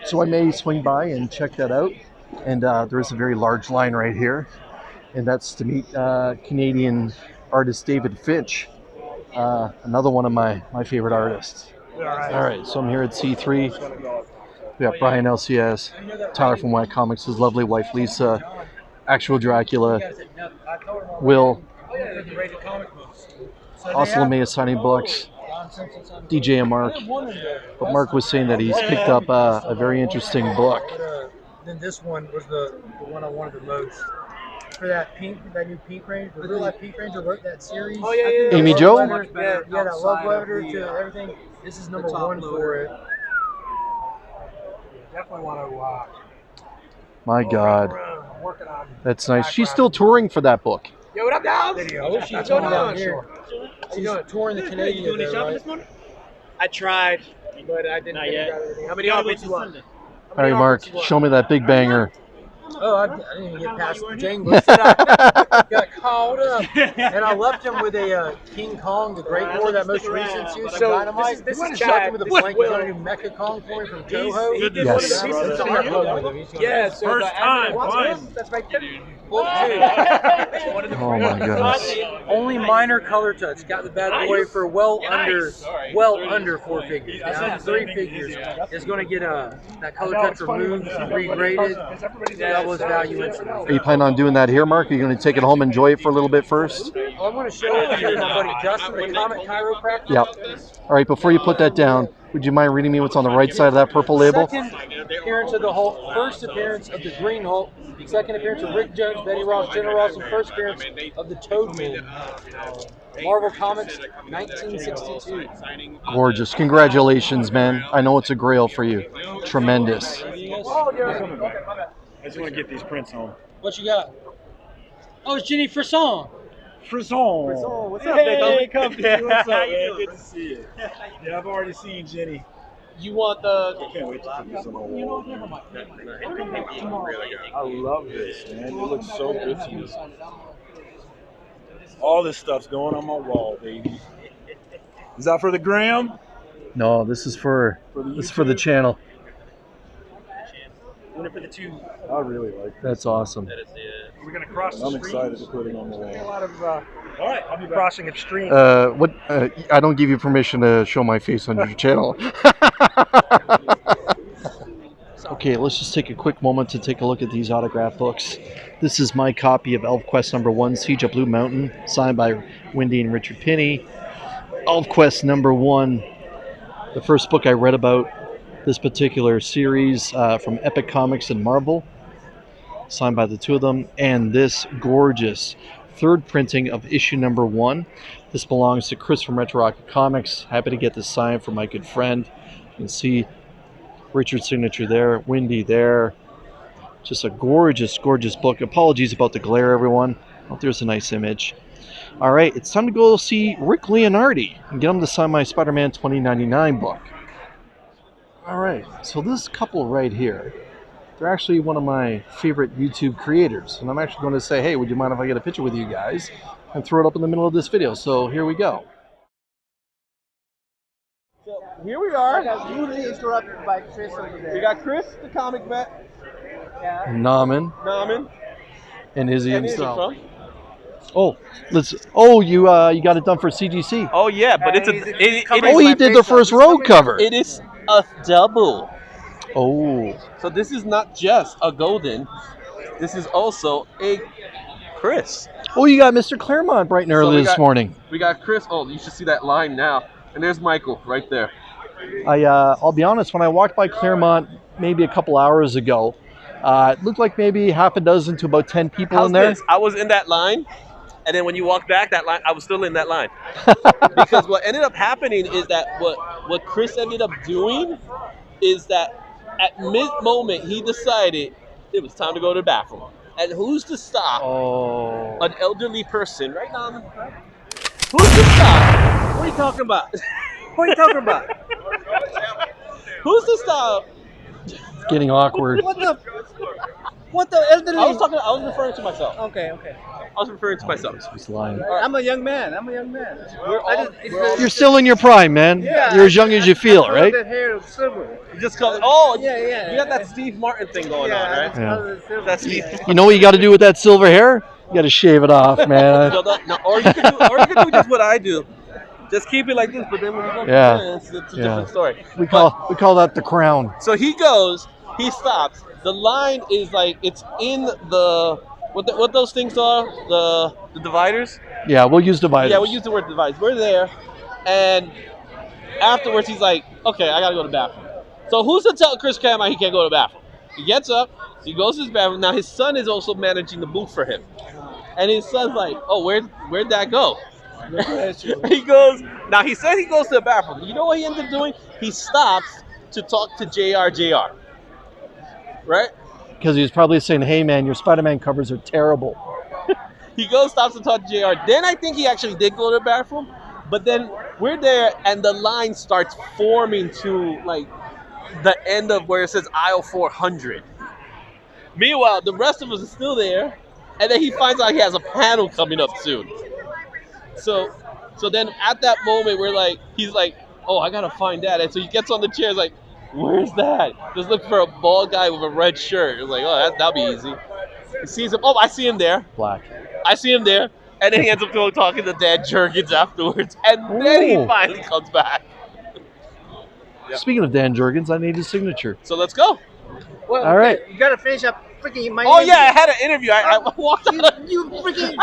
So I may swing by and check that out. And there's a very large line right here. And that's to meet Canadian artist David Finch. Another one of my favorite artists. All right, so I'm here at C3. We got Brian LCS, Tyler from White Comics, his lovely wife Lisa, Actual Dracula, Will, Also LeMay is signing books. DJ and Mark. But Mark was saying that he's picked up a very interesting book. Then this one was the one I wanted the most. For that new Pink Ranger, the real life Pink Ranger wrote that series. Oh yeah. Amy Jo? Yeah, that love letter to everything. This is number one for it. Definitely want to. My God, that's nice. She's still touring for that book. Yo, what up, guys? I wish she'd come down here. She's touring the Canadian. Right? I tried, but I didn't. Not yet. How many offers you want? All right, Mark, show me that big banger. Oh, I didn't even get past the jingles. I got called up, and I left him with a King Kong, the Great War, that most recent series of Dynamite. This is shot him with a blanket. He's going to do Mecha Kong for me from Toho. Yes. Yeah, so First time, fine. That's right there. Oh my goodness. Only minor color touch. Got the bad boy for well under 4 figures. Down to 3 figures. It's going to get that color touch removed, regraded. Double its value instantly. Are you planning on doing that here, Mark? Are you going to take it home and enjoy it for a little bit first? I'm going to show it to my buddy Justin, the Comic Chiropractor. Yep. All right, before you put that down, would you mind reading me what's on the right side of that purple label? Second appearance of the Hulk, first appearance of the Green Hulk, second appearance of Rick Jones, Betty Ross, Jenna Ross, and first appearance of the Toad Man. Marvel Comics, 1962. Gorgeous. Congratulations, man. I know it's a Grail for you. Tremendous. I just want to get these prints home. What you got? Oh, it's Jenny Frison. Frison. What's up, Hey, What's up, man? Good to see you. Yeah, I've already seen Jenny. You want the? I can't wait to put this on my wall. I love this, man. It looks so good to me. All this stuff's going on my wall, baby. Is that for the gram? No, this is for the channel. For the two. I really like it. That's awesome. We're gonna cross the I'm street. excited to put it on the wall. A lot of. All right, I'll be crossing a stream. What? I don't give you permission to show my face on your channel. Okay, let's just take a quick moment to take a look at these autograph books. This is my copy of ElfQuest #1, Siege of Blue Mountain, signed by Wendy and Richard Pinney. ElfQuest #1, the first book I read about this particular series from Epic Comics and Marvel, signed by the two of them, and this gorgeous third printing of issue #1. This belongs to Chris from Retro Rocket Comics. Happy to get this signed from my good friend. You can see Richard's signature there, Wendy there. Just a gorgeous, gorgeous book. Apologies about the glare, everyone. I hope there's a nice image. All right, it's time to go see Rick Leonardi and get him to sign my Spider-Man 2099 book. All right, so this couple right here, they're actually one of my favorite YouTube creators. And I'm actually going to say, hey, would you mind if I get a picture with you guys and throw it up in the middle of this video? So here we go. So here we are. Rudely interrupted by Chris over there. We got Chris, the comic vet. Yeah. Naaman and Izzy And himself. Oh, you got it done for CGC. Oh yeah, but it's he did the first road cover. It is a double. Oh. So this is not just a golden. This is also a Chris. Oh, you got Mr. Claremont bright and early this morning. We got Chris. Oh, you should see that line now. And there's Michael right there. I'll be honest, when I walked by Claremont maybe a couple hours ago, it looked like maybe half a dozen to about 10 people in there. This? I was in that line, and then when you walked back that line, I was still in that line. Because what ended up happening is that what Chris ended up doing is that at mid-moment he decided it was time to go to the bathroom. And who's to stop an elderly person right now? Who's to stop? What are you talking about? What are you talking about? Who's to stop? It's getting awkward. What the elderly? I was referring to myself. Okay. I was referring to myself. He's lying. I'm a young man. You're still in your prime, man. Yeah, You're as young as you feel, right? That hair is silver. You just call it. Oh, yeah. You got that Steve Martin thing going on, right? Yeah. That's Steve. You know what you got to do with that silver hair? You got to shave it off, man. Or you can do just what I do. Just keep it like this, but then when you go to it's a different story. We call that the crown. So he goes, he stops. The line is like it's in the what those things are, the dividers. Yeah, we'll use dividers. Yeah, we use the word device. We're there, and afterwards he's like, okay, I gotta go to the bathroom. So who's to tell Chris Claremont he can't go to the bathroom? He gets up, he goes to his bathroom. Now his son is also managing the booth for him. And his son's like, oh, where'd that go? He goes, now he said he goes to the bathroom. You know what he ends up doing? He stops to talk to JR. Right? Because he was probably saying, hey man, your Spider-Man covers are terrible. He goes, stops to talk to JR. Then I think he actually did go to the bathroom. But then we're there, and the line starts forming to like the end of where it says aisle 400. Meanwhile, the rest of us are still there, and then he finds out he has a panel coming up soon. So then at that moment, he's like, oh, I gotta find that. And so he gets on the chair, he's like, where's that? Just look for a bald guy with a red shirt. It's like, oh, that'll be easy. He sees him. Oh, I see him there. Black. I see him there. And then he ends up talking to Dan Jurgens afterwards. And then he finally comes back. Speaking of Dan Jurgens, I need his signature. So let's go. Well, all right. You gotta finish up freaking my. Oh, yeah, I had an interview. I walked out. You freaking.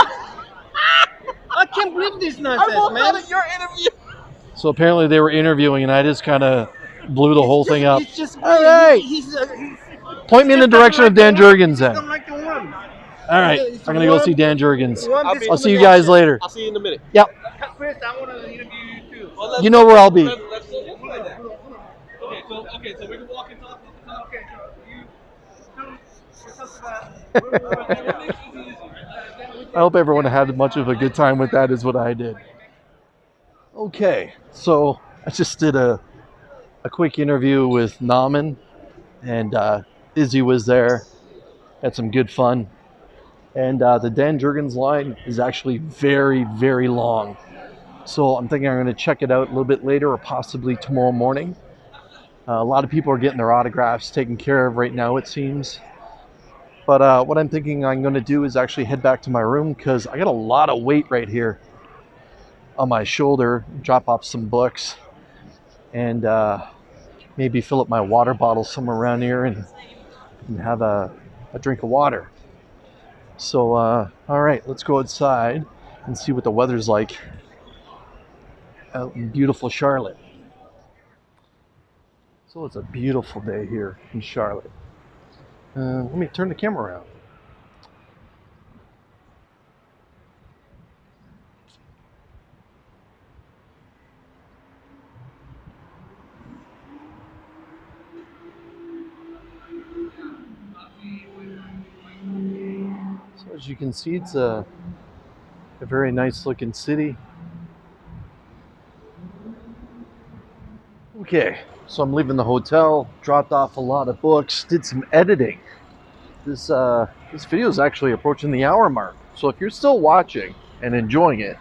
I can't believe this nonsense, I walked man. out of your interview. So apparently they were interviewing, and I just kind of blew the whole thing up. It's just, all right. He's point me in the direction of Dan Jurgens then. like the one. All right. I'm going to go see Dan Jurgens. I'll see you in guys later. I'll see you in a minute. Yep. Chris, I want to interview you too. Well, You know where I'll be. Let's go like that. Okay, so we can walk and talk. Okay, I hope everyone had as much of a good time with that as what I did. Okay, so I just did a quick interview with Nauman, and Izzy was there. Had some good fun. And the Dan Jurgens line is actually very, very long. So I'm thinking I'm going to check it out a little bit later, or possibly tomorrow morning. A lot of people are getting their autographs taken care of right now, it seems. But what I'm thinking I'm going to do is actually head back to my room, because I got a lot of weight right here on my shoulder. Drop off some books, and maybe fill up my water bottle somewhere around here and have a drink of water. So, all right, let's go outside and see what the weather's like out in beautiful Charlotte. So it's a beautiful day here in Charlotte. Let me turn the camera around. So as you can see, it's a very nice looking city. Okay, so I'm leaving the hotel, dropped off a lot of books, did some editing. This video is actually approaching the hour mark. So if you're still watching and enjoying it,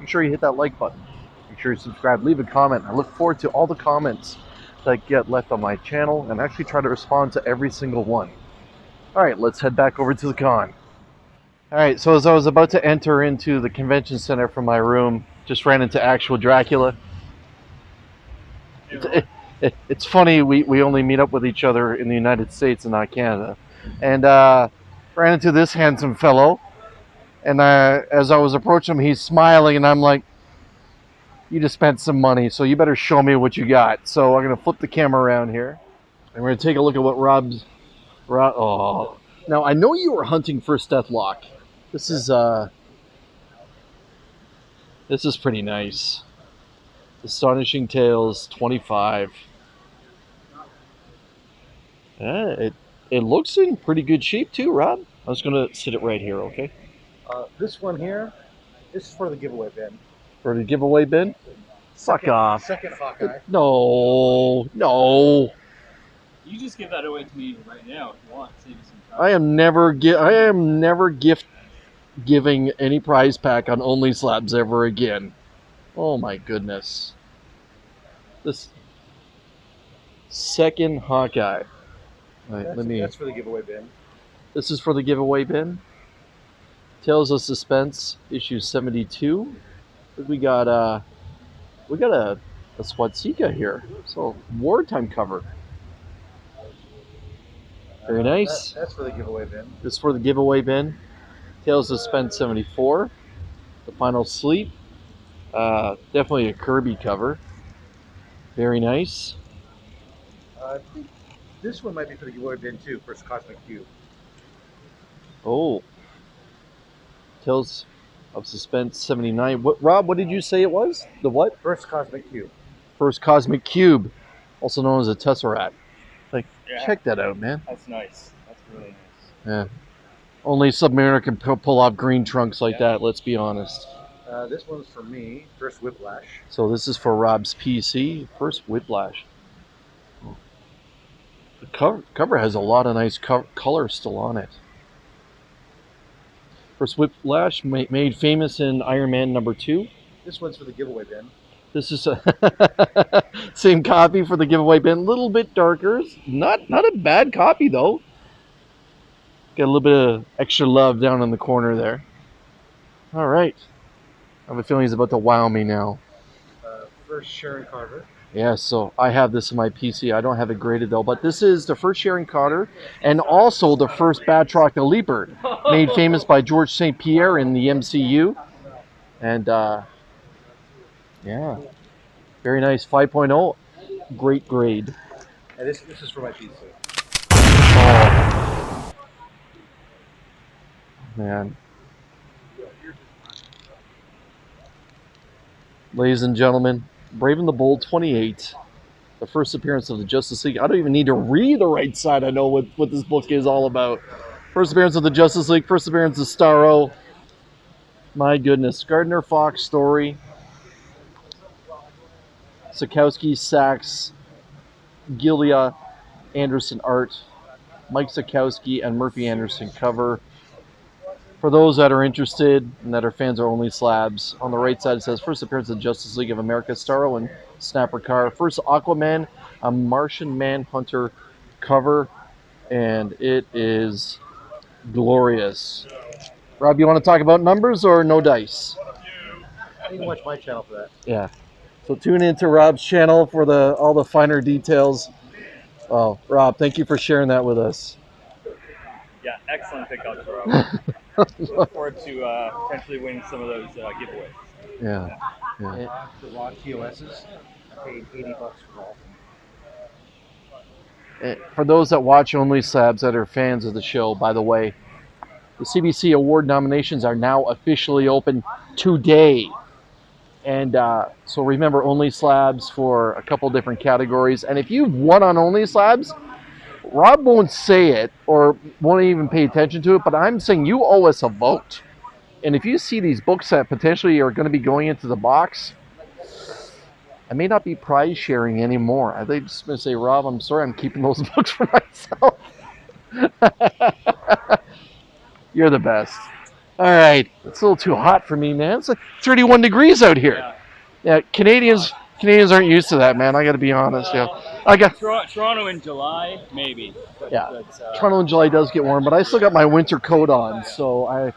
make sure you hit that like button. Make sure you subscribe, leave a comment. I look forward to all the comments that get left on my channel, and actually try to respond to every single one. All right, let's head back over to the con. All right, so as I was about to enter into the convention center from my room, just ran into actual Dracula. It's funny, we only meet up with each other in the United States and not Canada. And ran into this handsome fellow. And as I was approaching him, he's smiling, and I'm like, you just spent some money, so you better show me what you got. So I'm going to flip the camera around here, and we're going to take a look at what oh. Now, I know you were hunting for Deathlock. This is pretty nice. Astonishing Tales 25. Yeah, it looks in pretty good shape too, Rob. I was going to sit it right here, okay? This one here, this is for the giveaway bin. For the giveaway bin? Fuck off. Second Hawkeye. No. You just give that away to me right now if you want. Save you some time. I am never giving any prize pack on Only Slabs ever again. Oh my goodness. This second Hawkeye. Right, That's for the giveaway bin. This is for the giveaway bin. Tales of Suspense, issue 72. We got a Swatsika here. So wartime cover. Very nice. That's for the giveaway bin. This is for the giveaway bin. Tales of Suspense 74. The Final Sleep. Definitely a Kirby cover. Very nice. I think this one might be for the giveaway bin too. First Cosmic Cube. Oh. Tales of Suspense 79. What, Rob, what did you say it was? The what? First Cosmic Cube. First Cosmic Cube, also known as a Tesseract. Like, Yeah. check that out, man. That's nice. That's really nice. Yeah. Only Submariner can pull off green trunks like that, let's be honest. This one's for me. First Whiplash. So this is for Rob's PC. First Whiplash. The cover has a lot of nice color still on it. First Whiplash, made famous in Iron Man #2. This one's for the giveaway bin. This is a same copy for the giveaway bin. A little bit darker. Not a bad copy, though. Got a little bit of extra love down in the corner there. All right. I have a feeling he's about to wow me now. First Sharon Carter. Yeah, so I have this in my PC. I don't have it graded, though. But this is the first Sharon Carter and also the first Batroc the Leaper, made famous by George St. Pierre in the MCU. And, yeah, very nice. 5.0, great grade. And this is for my PC. Oh, man. Ladies and gentlemen, Brave and the Bold 28, the first appearance of the Justice League. I don't even need to read the right side. I know what this book is all about. First appearance of the Justice League, first appearance of Starro. My goodness. Gardner Fox story. Sikowski, Sachs, Gilia, Anderson art. Mike Sikowski and Murphy Anderson cover. For those that are interested and that are fans of Only Slabs, on the right side it says first appearance of Justice League of America, Starro and Snapper Carr. First Aquaman, a Martian Manhunter cover, and it is glorious. Rob, you want to talk about numbers or no dice? You can watch my channel for that. Yeah. So tune into Rob's channel for all the finer details. Oh, Rob, thank you for sharing that with us. Yeah, excellent pickup, bro. Look forward to potentially winning some of those giveaways. Yeah. The raw TOSs, I paid $80 for all. For those that watch Only Slabs that are fans of the show, by the way, the CBC award nominations are now officially open today. And so remember Only Slabs for a couple different categories. And if you've won on Only Slabs, Rob won't say it or won't even pay attention to it, but I'm saying you owe us a vote. And if you see these books that potentially are going to be going into the box, I may not be prize sharing anymore. I think just going to say, Rob, I'm sorry, I'm keeping those books for myself. You're the best. All right. It's a little too hot for me, man. It's like 31 degrees out here. Yeah, Canadians aren't used to that, man. I got to be honest. Yeah. Toronto in July, maybe. Toronto in July does get warm, but I still got my winter coat on, so I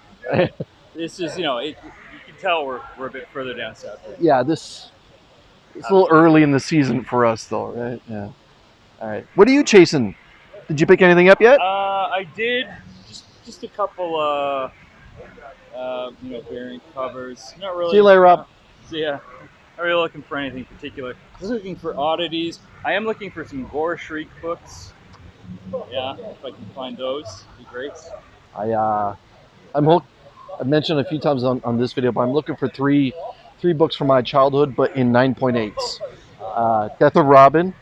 This is, you can tell we're a bit further down south. yeah, it's a little early in the season for us, though, right? Yeah. All right. What are you chasing? Did you pick anything up yet? I did just a couple, variant covers. Not really. See you later, Rob. Yeah. Not really looking for anything particular. Just looking for oddities. I am looking for some Gore Shriek books. Yeah, if I can find those, it'd be great. I've mentioned a few times on this video, but I'm looking for three books from my childhood, but in 9.8s. Death of Robin,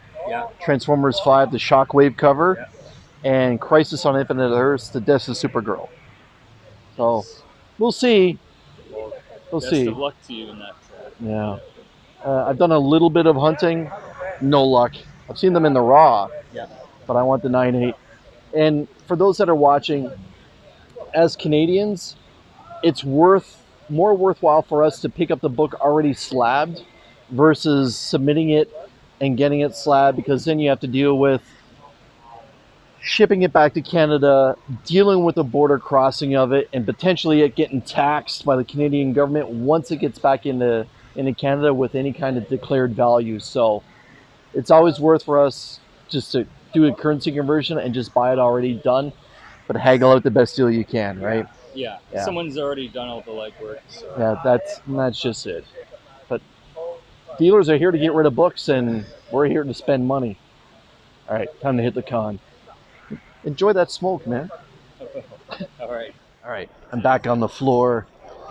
Transformers 5, the Shockwave cover, and Crisis on Infinite Earths, the Death of Supergirl. So we'll see. Best of luck to you in that. Yeah. I've done a little bit of hunting, no luck. I've seen them in the raw, but I want the 9.8. And for those that are watching, as Canadians, it's more worthwhile for us to pick up the book already slabbed versus submitting it and getting it slabbed, because then you have to deal with shipping it back to Canada, dealing with the border crossing of it, and potentially it getting taxed by the Canadian government once it gets back into Canada with any kind of declared value. So it's always worth for us just to do a currency conversion and just buy it already done, but haggle out the best deal you can, right? Yeah, Yeah. someone's already done all the legwork. So. Yeah, that's just it. But dealers are here to get rid of books, and we're here to spend money. All right, time to hit the con. Enjoy that smoke, man. All right. All right, I'm back on the floor.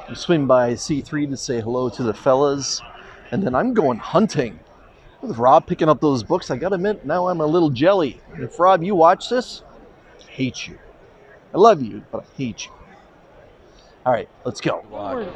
I'm swinging by C3 to say hello to the fellas, and then I'm going hunting. With Rob picking up those books, I gotta admit, now I'm a little jelly. If Rob, you watch this, I hate you. I love you, but I hate you. All right, let's go.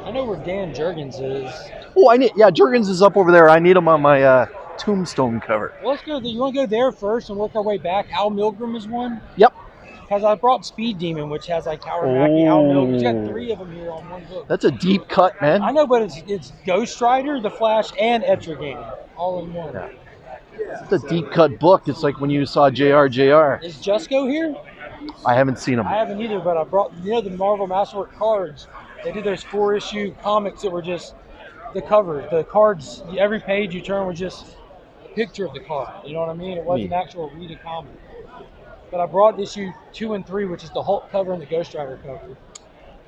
I know where Dan Jurgens is. Oh, Jurgens is up over there. I need him on my tombstone cover. Well, let's go. You want to go there first and work our way back? Al Milgram is one. Yep. Because I brought Speed Demon, which has like Howard Mackie, Al Milgram. He's got 3 of them here on one book. That's a deep cut, man. I know, but it's Ghost Rider, The Flash, and Etrigan all in one. Yeah. It's a deep cut book. It's like when you saw JR. Is Jusco here? I haven't seen him. I haven't either, but I brought, the Marvel Masterwork cards. They did those 4-issue comics that were just the covers. The cards, every page you turn was just a picture of the card. You know what I mean? It wasn't an actual read a comic. But I brought issue 2 and 3, which is the Hulk cover and the Ghost Rider cover.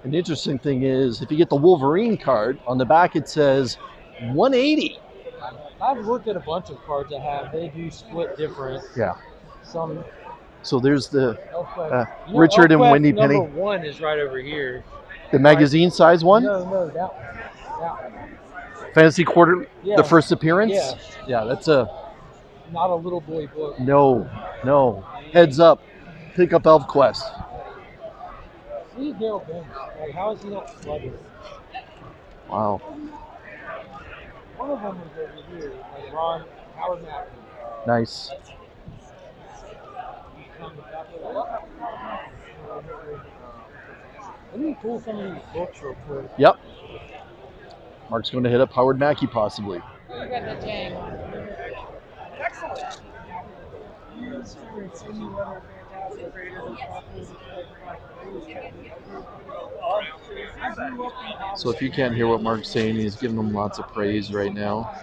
And the interesting thing is, if you get the Wolverine card, on the back it says 180. I've looked at a bunch of cards I have. They do split different. Yeah. Some. So there's the Richard and Wendy Penny. Number 1 is right over here. The magazine size one? No, that one. Fantasy Quarterly? Yeah. The first appearance? Yeah. Yeah, that's a... Not a little boy book. No. Heads up. Pick up ElfQuest. See Daryl Benz. Like, how is he not flooded? Wow. One of them is over here. Like Howard Mackie. Nice. Let me pull some of these books real quick. Yep. Mark's going to hit up Howard Mackie, possibly. You got the Jang. Excellent. So if you can't hear what Mark's saying, he's giving him lots of praise right now.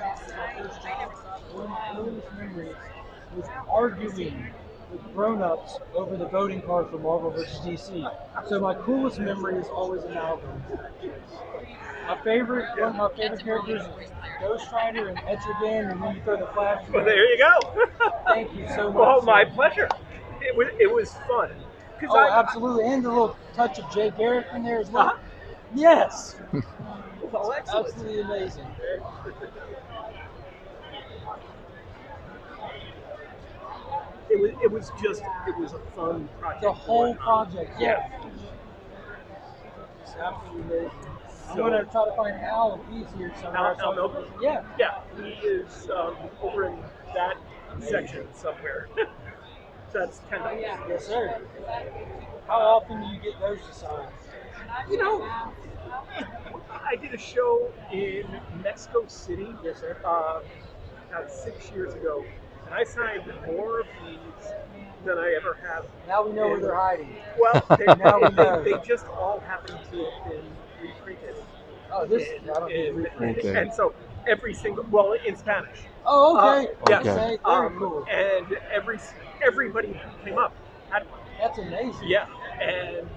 Was arguing with grown-ups over the voting card for Marvel vs. DC. So my coolest memory is always an album. One of my favorite characters is Ghost Rider and Etrigan, and then you throw the Flash. Well, there you go. Thank you so much. Well, my pleasure. It was fun. Absolutely, and a little touch of Jay Garrick in there as well. Yes. Well, excellent. Absolutely amazing. It was a fun project. The whole project, yeah. It's absolutely amazing. I'm going to try to find Al if he's here somewhere. Al Milgram? Yeah. Yeah, he is over in that section somewhere. That's 10 days. Yes, sir. How often do you get those assigned? You know, I did a show in Mexico City. Yes, sir. About 6 years ago, and I signed more of these than I ever have. Now we know where they're hiding. Well, Now we know. they just all happen to have been reprinted. Oh, this is Okay. And so every single, well, in Spanish. Oh, okay. Yeah. Okay. Very cool. And everybody who came up had one. That's amazing. Yeah, and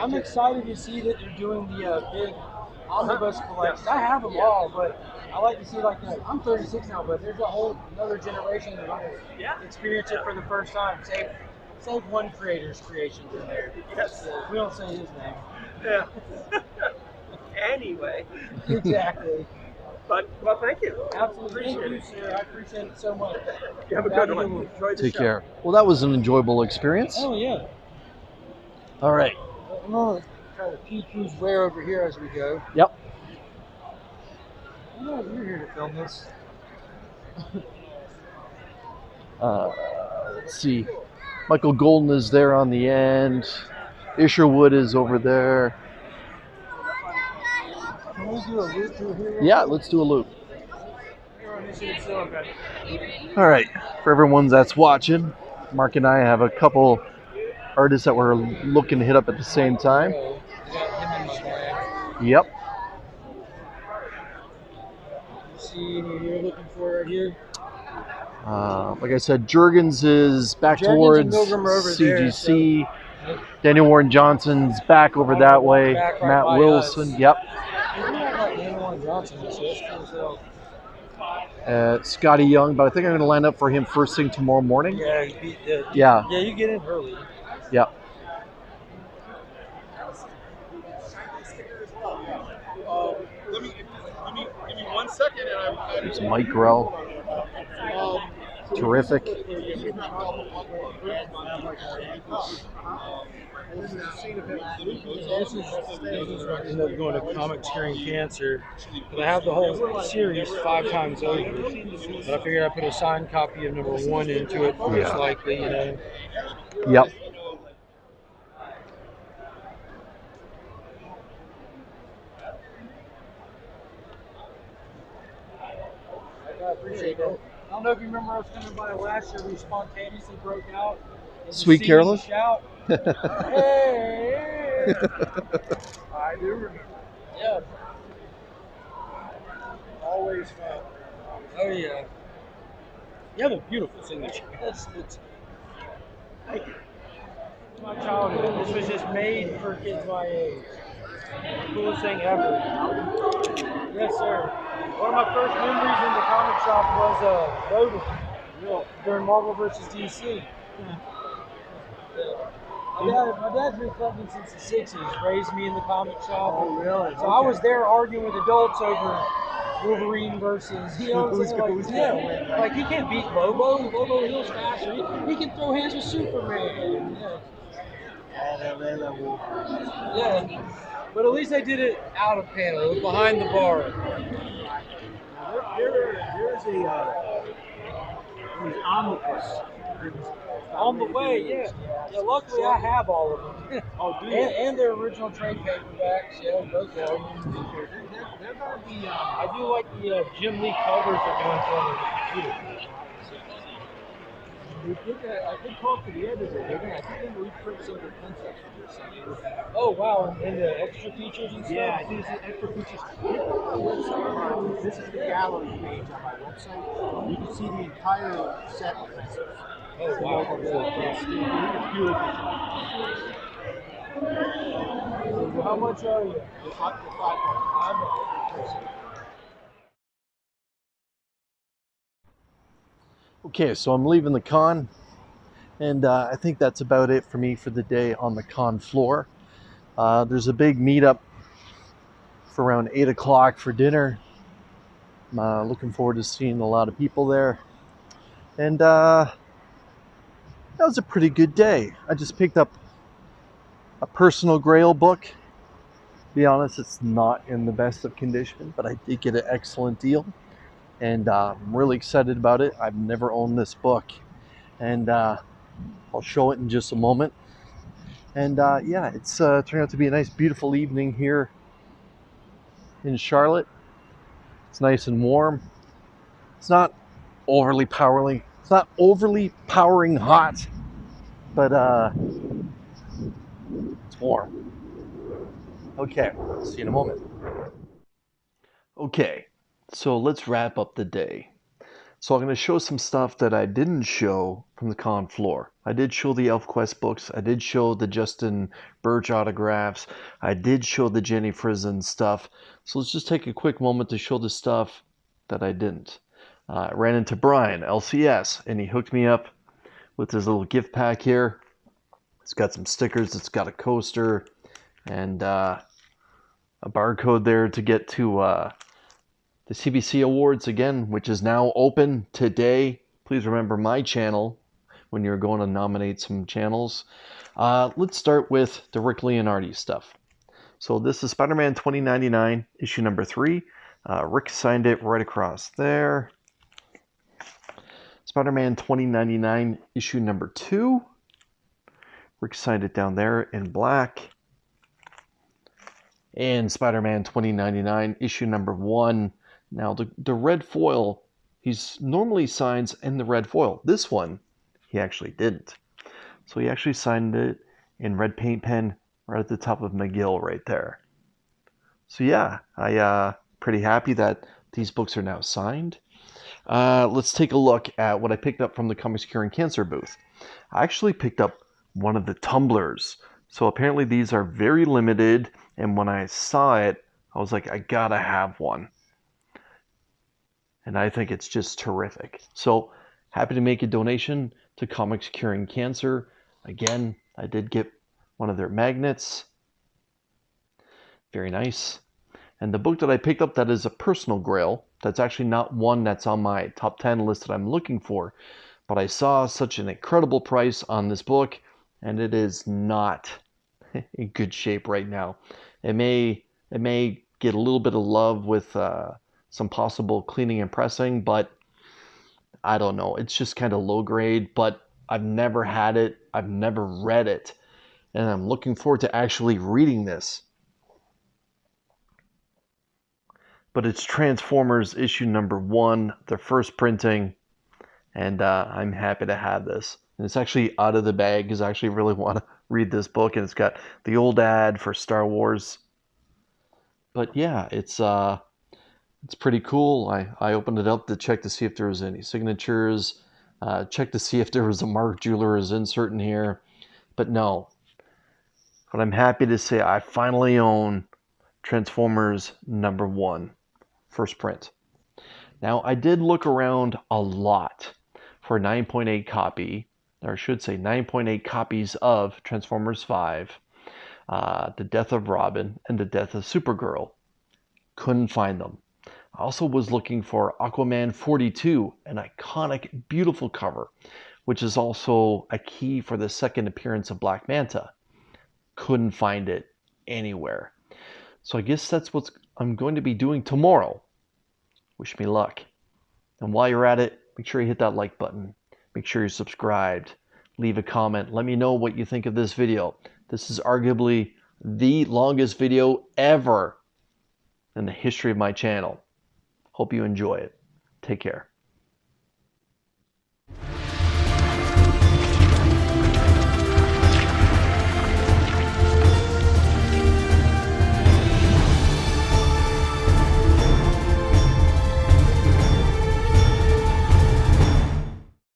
I'm excited to see that they're doing the big omnibus collection. I have them all, but I like to see I'm 36 now, but there's a whole another generation that want to experience it for the first time. Save one creator's creations in there. Yes. We don't say his name. Yeah. Anyway. Exactly. But well, thank you. Absolutely. Thank you, sir. I appreciate it so much. You have a good one. Enjoy the Take show. care. Well, that was an enjoyable experience. Oh yeah. All right. I'm gonna try to peek who's where over here as we go. Yep. I know you're here to film this. Let's see. Michael Golden is there on the end. Isherwood is over there. Can we do a loop through here? Yeah, let's do a loop. All right. For everyone that's watching, Mark and I have a couple artists that we're looking to hit up at the same time. Yep. See who you're looking for right here. Like I said, Jurgens is back Jurgens and towards Milgram are over there, CGC. Daniel Warren Johnson's back over that way. Back right Matt by Wilson, us. yep. We might like Daniel Warren Johnson this year. That's cool as hell. Scotty Young, but I think I'm going to line up for him first thing tomorrow morning. Yeah, Yeah. Yeah, you get in early. Yep. Let me give me 1 second, and There's Mike Grell. Terrific. End up going to Comics Curing Cancer. But I have the whole series 5 times over. But I figured I'd put a signed copy of number 1 into it, most likely, you know. Yep. I appreciate that. I don't know if you remember us coming by last year. We spontaneously broke out. Sweet Carolyn? Shout. Hey! I do remember. Yeah. Always fun. Oh yeah. You have a beautiful signature. It's my childhood. This was just made for kids my age. Coolest thing ever. Yes, sir. One of my first memories in the comic shop was voting during Marvel vs. DC. My dad's been collecting since the 60s, raised me in the comic shop. Oh, really? So I was there arguing with adults over Wolverine versus, you know what I'm saying? Like he can't beat Lobo. Lobo heals faster. He can throw hands with Superman. Yeah. But at least I did it out of panel. It was behind the bar. There's omnibus. On the way, yeah. Yeah, luckily I have all of them. Oh, do you? And their original trade paperbacks, yeah, both of them. They're gonna be. I do like the Jim Lee covers they're doing for the computer. I did talk to the editor. I think they're going to reprint some of the pen sections or something. Oh wow, and the extra features and stuff? Yeah, I think it's extra features. Hit my website. This is the gallery page on my website. You can see the entire set of pencils. Oh wow, it's beautiful. How much are you? The $5. Okay, so I'm leaving the con, and I think that's about it for me for the day on the con floor. There's a big meetup for around 8 o'clock for dinner. I'm looking forward to seeing a lot of people there. And that was a pretty good day. I just picked up a personal Grail book. To be honest, it's not in the best of condition, but I did get an excellent deal. And I'm really excited about it. I've never owned this book. And I'll show it in just a moment. And yeah, it's turned out to be a nice, beautiful evening here in Charlotte. It's nice and warm. It's not overly powering. It's not overly powering hot, but it's warm. Okay, see you in a moment. Okay, so let's wrap up the day. So I'm going to show some stuff that I didn't show from the con floor. I did show the ElfQuest books. I did show the Justin Birch autographs. I did show the Jenny Frison stuff. So let's just take a quick moment to show the stuff that I didn't. I ran into Brian, LCS, and he hooked me up with his little gift pack here. It's got some stickers. It's got a coaster and a barcode there to get to the CBC Awards again, which is now open today. Please remember my channel when you're going to nominate some channels. Let's start with the Rick Leonardi stuff. So this is Spider-Man 2099, issue number 3. Rick signed it right across there. Spider-Man 2099, issue number 2. Rick signed it down there in black. And Spider-Man 2099, issue number 1. Now, the red foil, he's normally signs in the red foil. This one, he actually didn't. So he actually signed it in red paint pen right at the top of McGill right there. So yeah, I pretty happy that these books are now signed. Let's take a look at what I picked up from the Comics Curing Cancer booth. I actually picked up one of the tumblers. So apparently these are very limited, and when I saw it, I was like, I gotta have one. And I think it's just terrific. So happy to make a donation to Comics Curing Cancer. Again, I did get one of their magnets. Very nice. And the book that I picked up that is a personal grail, that's actually not one that's on my top 10 list that I'm looking for, but I saw such an incredible price on this book, and it is not in good shape right now. It may get a little bit of love with some possible cleaning and pressing, but I don't know. It's just kind of low grade, but I've never had it. I've never read it, and I'm looking forward to actually reading this. But it's Transformers issue number 1, the first printing, and I'm happy to have this. And it's actually out of the bag because I actually really want to read this book, and it's got the old ad for Star Wars. But yeah, it's pretty cool. I opened it up to check to see if there was any signatures, check to see if there was a Mark Jewelers insert in here, but no. But I'm happy to say I finally own Transformers number 1. First print. Now, I did look around a lot for a 9.8 copy, or I should say 9.8 copies of Transformers 5, The Death of Robin, and The Death of Supergirl. Couldn't find them. I also was looking for Aquaman 42, an iconic, beautiful cover, which is also a key for the second appearance of Black Manta. Couldn't find it anywhere. So I guess that's what I'm going to be doing tomorrow. Wish me luck. And while you're at it, make sure you hit that like button. Make sure you're subscribed. Leave a comment. Let me know what you think of this video. This is arguably the longest video ever in the history of my channel. Hope you enjoy it. Take care.